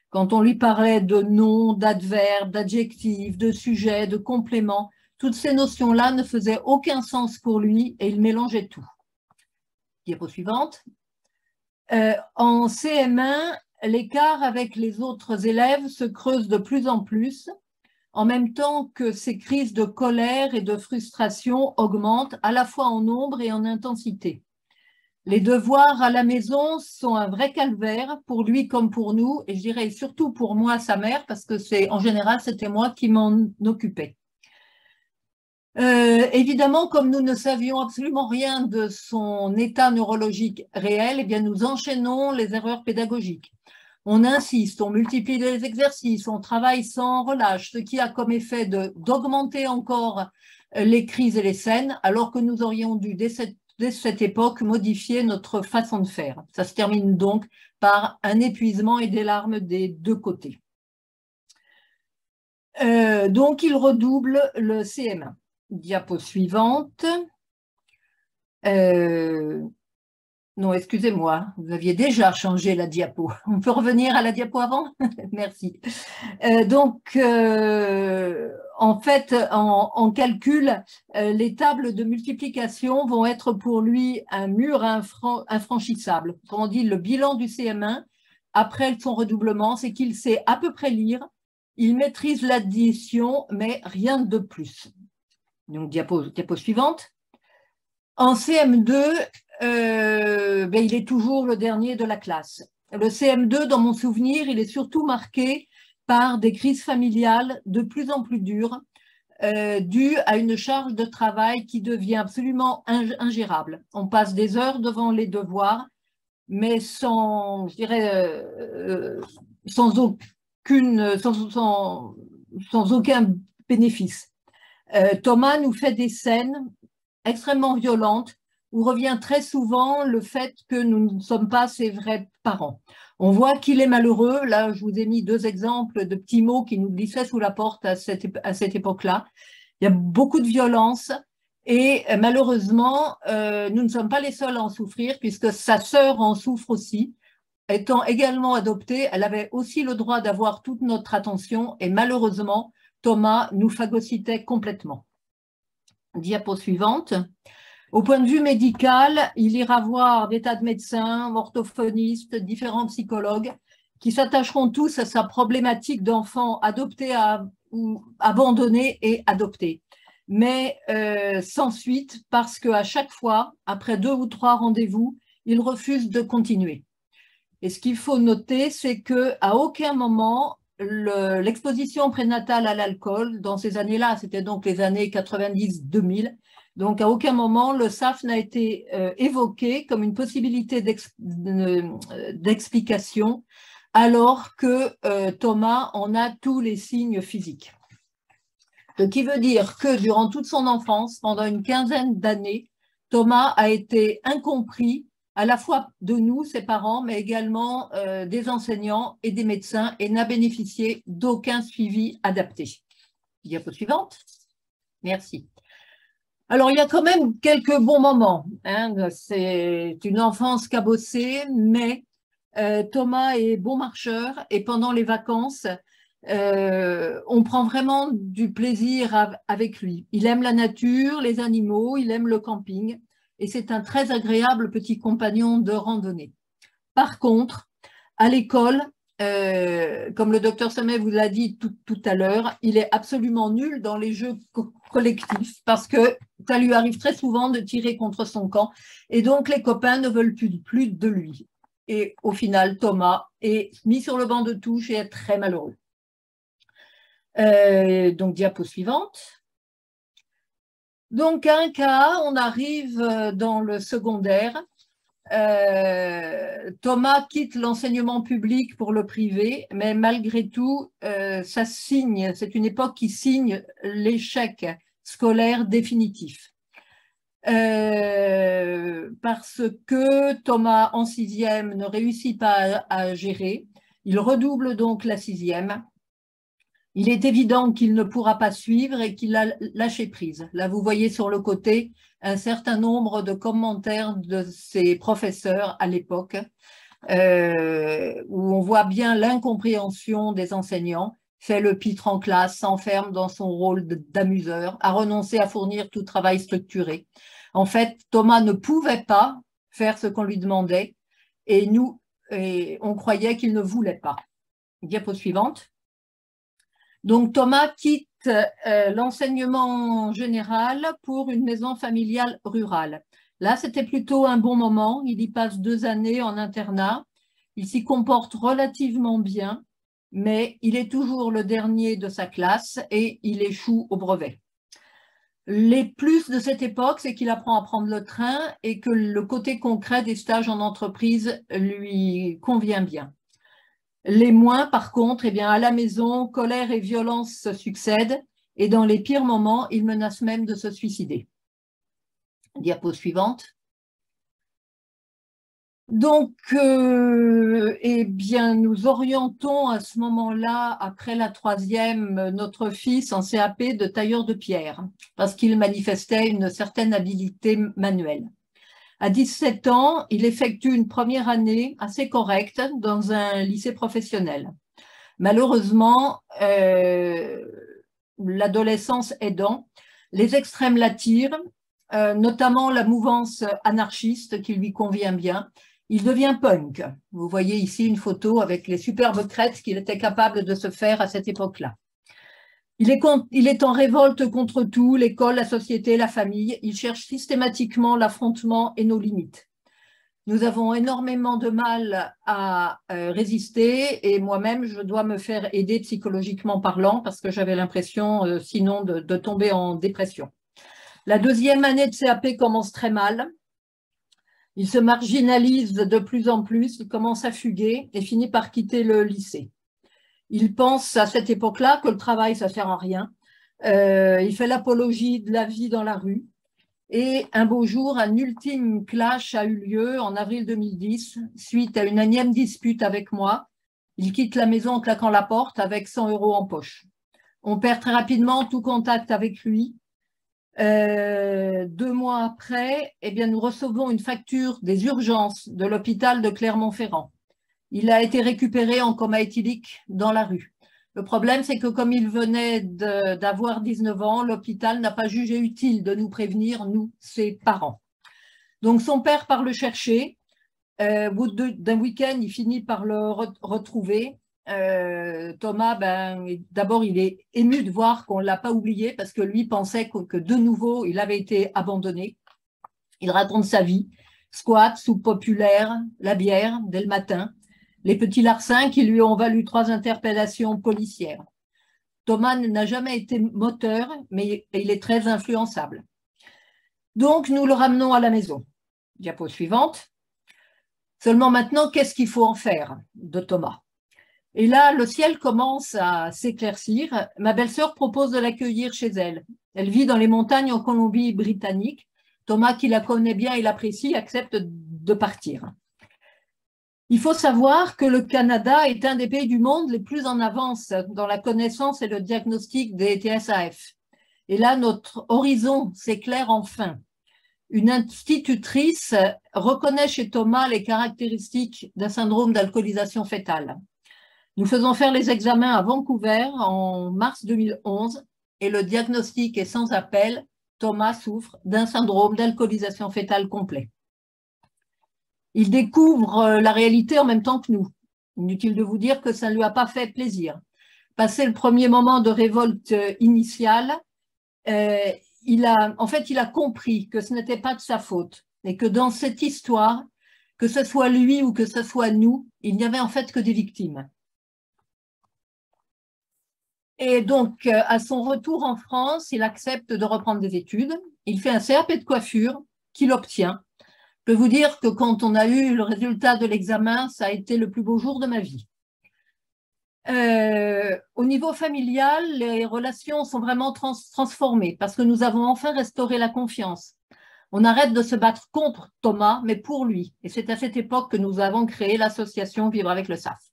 Speaker 5: Quand on lui parlait de nom, d'adverbe, d'adjectif, de sujet, de complément, toutes ces notions-là ne faisaient aucun sens pour lui et il mélangeait tout. Diapo suivante. En CM1, l'écart avec les autres élèves se creuse de plus en plus, en même temps que ces crises de colère et de frustration augmentent à la fois en nombre et en intensité. Les devoirs à la maison sont un vrai calvaire pour lui comme pour nous, et je dirais surtout pour moi, sa mère, parce que en général, c'était moi qui m'en occupais. Évidemment, comme nous ne savions absolument rien de son état neurologique réel, eh bien, nous enchaînons les erreurs pédagogiques. On insiste, on multiplie les exercices, on travaille sans relâche, ce qui a comme effet d'augmenter encore les crises et les scènes, alors que nous aurions dû, dès cette époque, modifier notre façon de faire. Ça se termine donc par un épuisement et des larmes des deux côtés. Donc, il redouble le CM1. Diapo suivante. Non, excusez-moi, vous aviez déjà changé la diapo. On peut revenir à la diapo avant? Merci. En fait, en calcul, les tables de multiplication vont être pour lui un mur infranchissable. Autrement dit, le bilan du CM1, après son redoublement, c'est qu'il sait à peu près lire, il maîtrise l'addition, mais rien de plus. Donc, diapo suivante. En CM2, il est toujours le dernier de la classe. Le CM2, dans mon souvenir, il est surtout marqué par des crises familiales de plus en plus dures, dues à une charge de travail qui devient absolument ingérable. On passe des heures devant les devoirs, mais sans aucun bénéfice. Thomas nous fait des scènes extrêmement violentes où revient très souvent le fait que nous ne sommes pas ses vrais parents. On voit qu'il est malheureux. Là, je vous ai mis 2 exemples de petits mots qui nous glissaient sous la porte à cette époque-là. Il y a beaucoup de violence et malheureusement, nous ne sommes pas les seuls à en souffrir puisque sa sœur en souffre aussi. Étant également adoptée, elle avait aussi le droit d'avoir toute notre attention et malheureusement, Thomas nous phagocytait complètement. Diapo suivante. Au point de vue médical, il ira voir des tas de médecins, orthophonistes, différents psychologues qui s'attacheront tous à sa problématique d'enfant adopté ou abandonné et adopté. Mais sans suite parce qu'à chaque fois, après 2 ou 3 rendez-vous, il refuse de continuer. Et ce qu'il faut noter, c'est qu'à aucun moment, l'exposition prénatale à l'alcool, dans ces années-là, c'était donc les années 90-2000, Donc, à aucun moment, le SAF n'a été évoqué comme une possibilité d'explication, alors que Thomas en a tous les signes physiques. Ce qui veut dire que durant toute son enfance, pendant une quinzaine d'années, Thomas a été incompris à la fois de nous, ses parents, mais également des enseignants et des médecins, et n'a bénéficié d'aucun suivi adapté. Diapo suivante. Merci. Alors, il y a quand même quelques bons moments, hein. C'est une enfance cabossée, mais Thomas est bon marcheur, et pendant les vacances, on prend vraiment du plaisir avec lui. Il aime la nature, les animaux, il aime le camping, et c'est un très agréable petit compagnon de randonnée. Par contre, à l'école, comme le docteur Sommet vous l'a dit tout à l'heure, il est absolument nul dans les jeux collectifs parce que ça lui arrive très souvent de tirer contre son camp, et donc les copains ne veulent plus de lui. Et au final, Thomas est mis sur le banc de touche et est très malheureux. Donc, diapo suivante. Donc, un cas, on arrive dans le secondaire. Thomas quitte l'enseignement public pour le privé, mais malgré tout, ça signe, c'est une époque qui signe l'échec scolaire définitif. Parce que Thomas, en sixième, ne réussit pas à gérer. Il redouble donc la sixième. Il est évident qu'il ne pourra pas suivre et qu'il a lâché prise. Là, vous voyez sur le côté un certain nombre de commentaires de ses professeurs à l'époque, où on voit bien l'incompréhension des enseignants, fait le pitre en classe, s'enferme dans son rôle d'amuseur, a renoncé à fournir tout travail structuré. En fait, Thomas ne pouvait pas faire ce qu'on lui demandait, et on croyait qu'il ne voulait pas. Diapo suivante. Donc, Thomas quitte l'enseignement général pour une maison familiale rurale. Là, c'était plutôt un bon moment. Il y passe 2 années en internat. Il s'y comporte relativement bien, mais il est toujours le dernier de sa classe et il échoue au brevet. Les plus de cette époque, c'est qu'il apprend à prendre le train et que le côté concret des stages en entreprise lui convient bien. Les moins, par contre, eh bien, à la maison, colère et violence se succèdent, et dans les pires moments, il menace même de se suicider. Diapo suivante. Donc, eh bien, nous orientons à ce moment-là, après la 3e, notre fils en CAP de tailleur de pierre, parce qu'il manifestait une certaine habileté manuelle. À 17 ans, il effectue une première année assez correcte dans un lycée professionnel. Malheureusement, l'adolescence aidant, les extrêmes l'attirent, notamment la mouvance anarchiste qui lui convient bien. Il devient punk. Vous voyez ici une photo avec les superbes crêtes qu'il était capable de se faire à cette époque-là. Il est en révolte contre tout, l'école, la société, la famille. Il cherche systématiquement l'affrontement et nos limites. Nous avons énormément de mal à résister, et moi-même, je dois me faire aider psychologiquement parlant parce que j'avais l'impression, sinon, de tomber en dépression. La 2e année de CAP commence très mal. Il se marginalise de plus en plus, il commence à fuguer et finit par quitter le lycée. Il pense à cette époque-là que le travail, ça ne sert à rien. Il fait l'apologie de la vie dans la rue. Et un beau jour, un ultime clash a eu lieu en avril 2010, suite à une énième dispute avec moi. Il quitte la maison en claquant la porte avec 100 € en poche. On perd très rapidement tout contact avec lui. 2 mois après, eh bien, nous recevons une facture des urgences de l'hôpital de Clermont-Ferrand. Il a été récupéré en coma éthylique dans la rue. Le problème, c'est que comme il venait d'avoir 19 ans, l'hôpital n'a pas jugé utile de nous prévenir, nous, ses parents. Donc, son père part le chercher. Au bout d'un week-end, il finit par le retrouver. Thomas, d'abord, il est ému de voir qu'on ne l'a pas oublié parce que lui pensait que de nouveau, il avait été abandonné. Il raconte sa vie. Squat, soupe populaire, la bière dès le matin. Les petits larcins qui lui ont valu 3 interpellations policières. Thomas n'a jamais été moteur, mais il est très influençable. Donc, nous le ramenons à la maison. Diapo suivante. Seulement maintenant, qu'est-ce qu'il faut en faire de Thomas? Et là, le ciel commence à s'éclaircir. Ma belle-sœur propose de l'accueillir chez elle. Elle vit dans les montagnes en Colombie-Britannique. Thomas, qui la connaît bien et l'apprécie, accepte de partir. Il faut savoir que le Canada est un des pays du monde les plus en avance dans la connaissance et le diagnostic des TSAF. Et là, notre horizon s'éclaire enfin. Une institutrice reconnaît chez Thomas les caractéristiques d'un syndrome d'alcoolisation fœtale. Nous faisons faire les examens à Vancouver en mars 2011 et le diagnostic est sans appel. Thomas souffre d'un syndrome d'alcoolisation fœtale complet. Il découvre la réalité en même temps que nous. Inutile de vous dire que ça ne lui a pas fait plaisir. Passé le premier moment de révolte initiale, il a compris que ce n'était pas de sa faute et que dans cette histoire, que ce soit lui ou que ce soit nous, il n'y avait en fait que des victimes. Et donc, à son retour en France, il accepte de reprendre des études. Il fait un CAP de coiffure qu'il obtient. Je peux vous dire que quand on a eu le résultat de l'examen, ça a été le plus beau jour de ma vie. Au niveau familial, les relations sont vraiment transformées parce que nous avons enfin restauré la confiance. On arrête de se battre contre Thomas, mais pour lui. Et c'est à cette époque que nous avons créé l'association Vivre avec le SAF.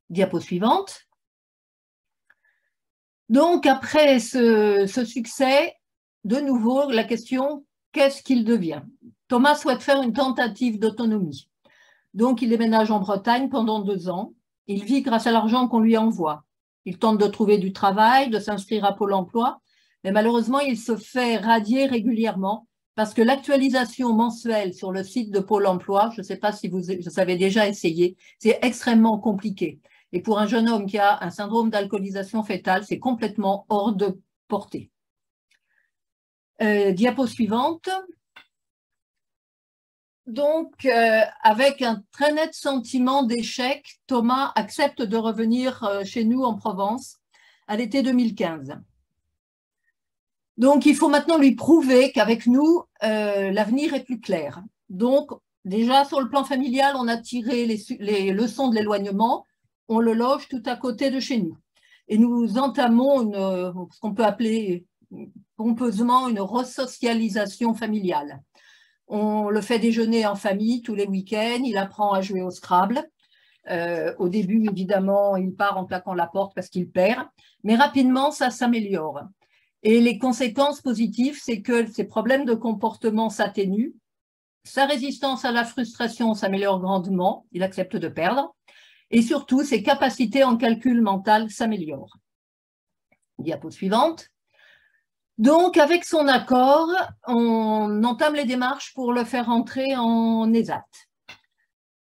Speaker 5: Diapo suivante. Donc, après ce succès, de nouveau, la question, qu'est-ce qu'il devient? Thomas souhaite faire une tentative d'autonomie. Donc, il déménage en Bretagne pendant 2 ans. Il vit grâce à l'argent qu'on lui envoie. Il tente de trouver du travail, de s'inscrire à Pôle emploi, mais malheureusement, il se fait radier régulièrement parce que l'actualisation mensuelle sur le site de Pôle emploi, je ne sais pas si vous avez déjà essayé, c'est extrêmement compliqué. Et pour un jeune homme qui a un syndrome d'alcoolisation fœtale, c'est complètement hors de portée. Diapo suivante. Donc, avec un très net sentiment d'échec, Thomas accepte de revenir chez nous en Provence à l'été 2015. Donc, il faut maintenant lui prouver qu'avec nous, l'avenir est plus clair. Donc, déjà, sur le plan familial, on a tiré les leçons de l'éloignement. On le loge tout à côté de chez nous. Et nous entamons ce qu'on peut appeler pompeusement une resocialisation familiale. On le fait déjeuner en famille tous les week-ends, il apprend à jouer au Scrabble. Au début, évidemment, il part en claquant la porte parce qu'il perd, mais rapidement, ça s'améliore. Et les conséquences positives, c'est que ses problèmes de comportement s'atténuent, sa résistance à la frustration s'améliore grandement, il accepte de perdre, et surtout, ses capacités en calcul mental s'améliorent. Diapo suivante. Donc, avec son accord, on entame les démarches pour le faire entrer en ESAT.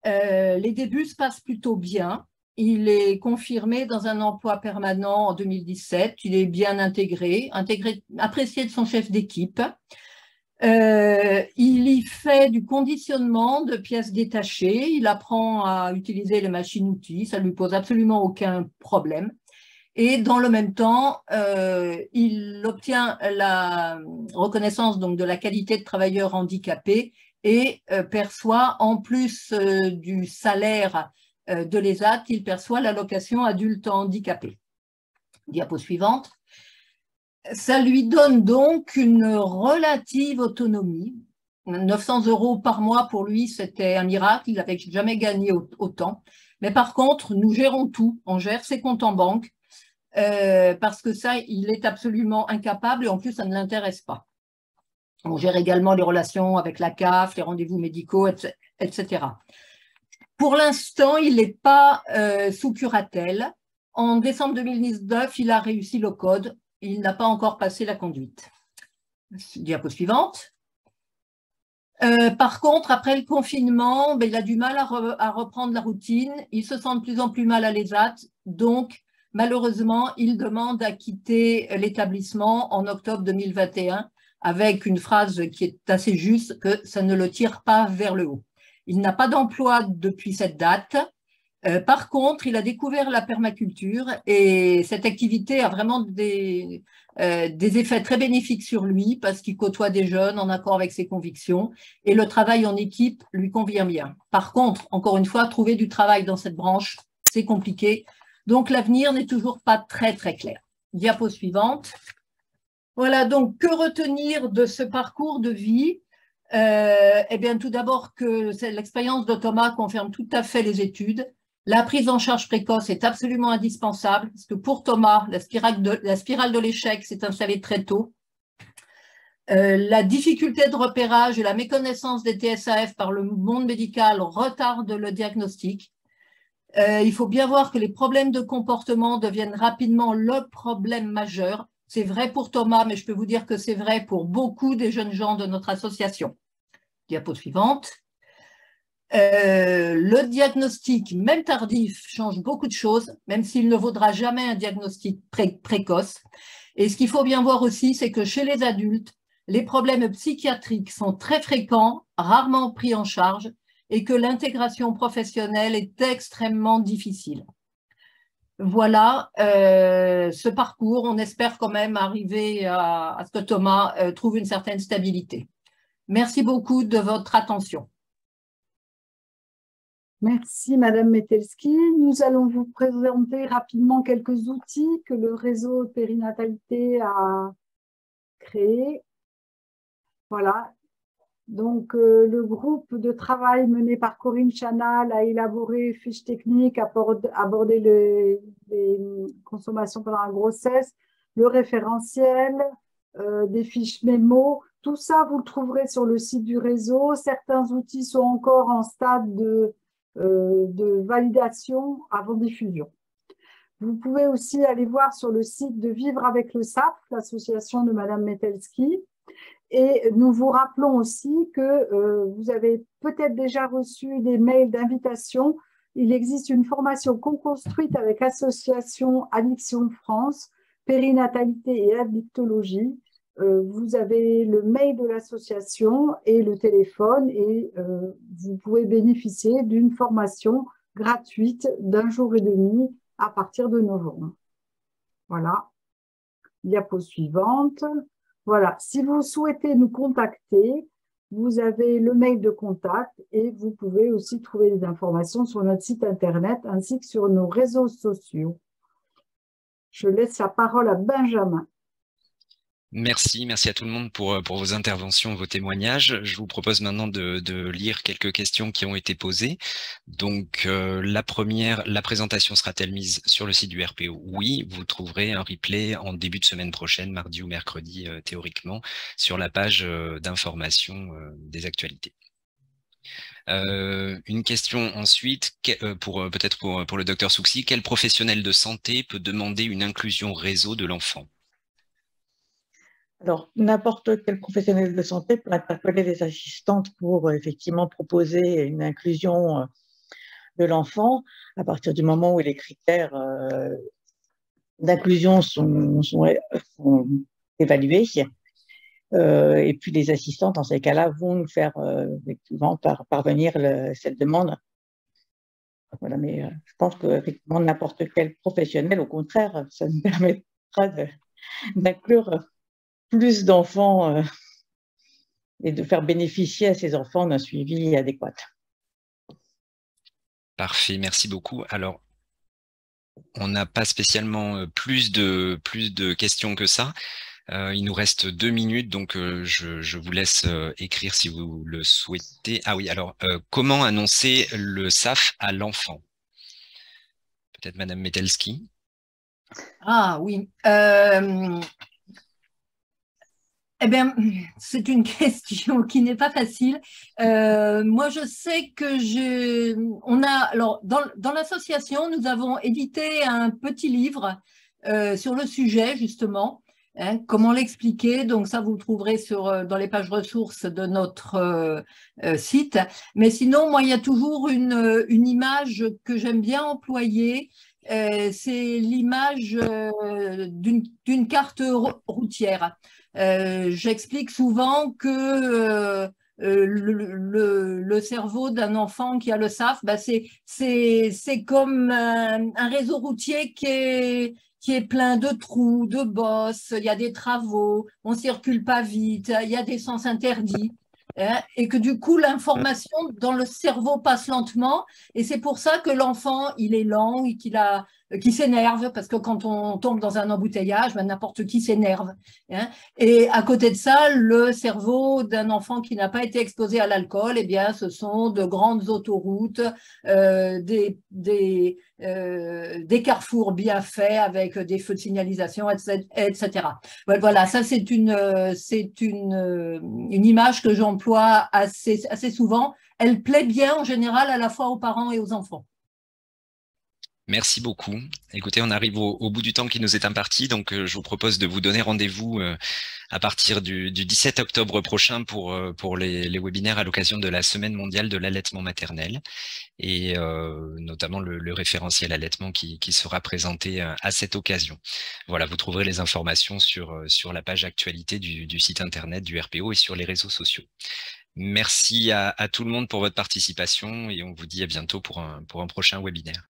Speaker 5: Les débuts se passent plutôt bien. Il est confirmé dans un emploi permanent en 2017. Il est bien intégré, apprécié de son chef d'équipe. Il y fait du conditionnement de pièces détachées. Il apprend à utiliser les machines-outils. Ça ne lui pose absolument aucun problème. Et dans le même temps, il obtient la reconnaissance donc, de la qualité de travailleur handicapé et perçoit, en plus du salaire de l'ESAT, il perçoit l'allocation adulte handicapé. Diapo suivante. Ça lui donne donc une relative autonomie. 900 € par mois pour lui, c'était un miracle, il n'avait jamais gagné autant. Mais par contre, nous gérons tout, on gère ses comptes en banque, parce que ça, il est absolument incapable et en plus, ça ne l'intéresse pas. On gère également les relations avec la CAF, les rendez-vous médicaux, etc. Pour l'instant, il n'est pas sous curatelle. En décembre 2019, il a réussi le code. Il n'a pas encore passé la conduite. Diapo suivante. Par contre, après le confinement, il a du mal à reprendre la routine. Il se sent de plus en plus mal à l'ESAT. Donc, malheureusement, il demande à quitter l'établissement en octobre 2021 avec une phrase qui est assez juste, que ça ne le tire pas vers le haut. Il n'a pas d'emploi depuis cette date. Par contre, il a découvert la permaculture et cette activité a vraiment des effets très bénéfiques sur lui parce qu'il côtoie des jeunes en accord avec ses convictions et le travail en équipe lui convient bien. Par contre, encore une fois, trouver du travail dans cette branche, c'est compliqué. Donc, l'avenir n'est toujours pas très, très clair. Diapo suivante. Voilà, donc, que retenir de ce parcours de vie? Eh bien, tout d'abord que l'expérience de Thomas confirme tout à fait les études. La prise en charge précoce est absolument indispensable parce que pour Thomas, la spirale de l'échec s'est installée très tôt. La difficulté de repérage et la méconnaissance des TSAF par le monde médical retardent le diagnostic. Il faut bien voir que les problèmes de comportement deviennent rapidement le problème majeur. C'est vrai pour Thomas, mais je peux vous dire que c'est vrai pour beaucoup des jeunes gens de notre association. Diapo suivante. Le diagnostic, même tardif, change beaucoup de choses, même s'il ne vaudra jamais un diagnostic précoce. Et ce qu'il faut bien voir aussi, c'est que chez les adultes, les problèmes psychiatriques sont très fréquents, rarement pris en charge, et que l'intégration professionnelle est extrêmement difficile. Voilà ce parcours. On espère quand même arriver à ce que Thomas trouve une certaine stabilité. Merci beaucoup de votre attention.
Speaker 1: Merci Madame Metelski. Nous allons vous présenter rapidement quelques outils que le réseau périnatalité a créés. Voilà. Donc, le groupe de travail mené par Corinne Chanal a élaboré une fiche technique, abordé les consommations pendant la grossesse, le référentiel, des fiches mémo. Tout ça, vous le trouverez sur le site du réseau. Certains outils sont encore en stade de validation avant diffusion. Vous pouvez aussi aller voir sur le site de Vivre avec le SAF, l'association de Madame Metelski. Et nous vous rappelons aussi que vous avez peut-être déjà reçu des mails d'invitation. Il existe une formation co-construite avec l'association Addiction France, périnatalité et addictologie. Vous avez le mail de l'association et le téléphone et vous pouvez bénéficier d'une formation gratuite d'1 jour et demi à partir de novembre. Voilà. Diapo suivante. Voilà. Si vous souhaitez nous contacter, vous avez le mail de contact et vous pouvez aussi trouver des informations sur notre site internet ainsi que sur nos réseaux sociaux. Je laisse la parole à Benjamin.
Speaker 6: Merci à tout le monde pour vos interventions, vos témoignages. Je vous propose maintenant de lire quelques questions qui ont été posées. Donc, la première, la présentation sera-t-elle mise sur le site du RPO? Oui, vous trouverez un replay en début de semaine prochaine, mardi ou mercredi, théoriquement, sur la page d'information des actualités. Une question ensuite, peut-être pour le docteur Souxi, quel professionnel de santé peut demander une inclusion réseau de l'enfant?
Speaker 4: Alors, n'importe quel professionnel de santé peut interpeller les assistantes pour effectivement proposer une inclusion de l'enfant à partir du moment où les critères d'inclusion sont évalués. Et puis, les assistantes, dans ces cas-là, vont nous faire effectivement parvenir cette demande. Voilà, mais je pense qu'effectivement, n'importe quel professionnel, au contraire, ça nous permettra d'inclure plus d'enfants et de faire bénéficier à ces enfants d'un suivi adéquat.
Speaker 6: Parfait, merci beaucoup. Alors, on n'a pas spécialement plus de questions que ça. Il nous reste 2 minutes, donc je vous laisse écrire si vous le souhaitez. Ah oui, alors, comment annoncer le SAF à l'enfant? Peut-être Madame Metelski.
Speaker 5: Ah oui. Eh bien, c'est une question qui n'est pas facile. Moi, je sais que dans l'association, nous avons édité un petit livre sur le sujet, justement. Hein, comment l'expliquer? Donc ça, vous le trouverez dans les pages ressources de notre site. Mais sinon, moi, il y a toujours une image que j'aime bien employer. C'est l'image d'une carte routière. J'explique souvent que le cerveau d'un enfant qui a le SAF, bah c'est comme un réseau routier qui est plein de trous, de bosses, il y a des travaux, on ne circule pas vite, il y a des sens interdits. Et que du coup, l'information dans le cerveau passe lentement. Et c'est pour ça que l'enfant, il est lent et qu'il s'énerve, parce que quand on tombe dans un embouteillage, ben, n'importe qui s'énerve. Et à côté de ça, le cerveau d'un enfant qui n'a pas été exposé à l'alcool, eh bien, ce sont de grandes autoroutes, des carrefours bien faits avec des feux de signalisation, etc. Voilà, ça c'est une image que j'emploie assez souvent. Elle plaît bien en général à la fois aux parents et aux enfants.
Speaker 6: Merci beaucoup. Écoutez, on arrive au bout du temps qui nous est imparti, donc je vous propose de vous donner rendez-vous à partir du 17 octobre prochain pour les webinaires à l'occasion de la Semaine mondiale de l'allaitement maternel et notamment le référentiel allaitement qui sera présenté à cette occasion. Voilà, vous trouverez les informations sur la page actualité du site internet du RPO et sur les réseaux sociaux. Merci à tout le monde pour votre participation et on vous dit à bientôt pour un prochain webinaire.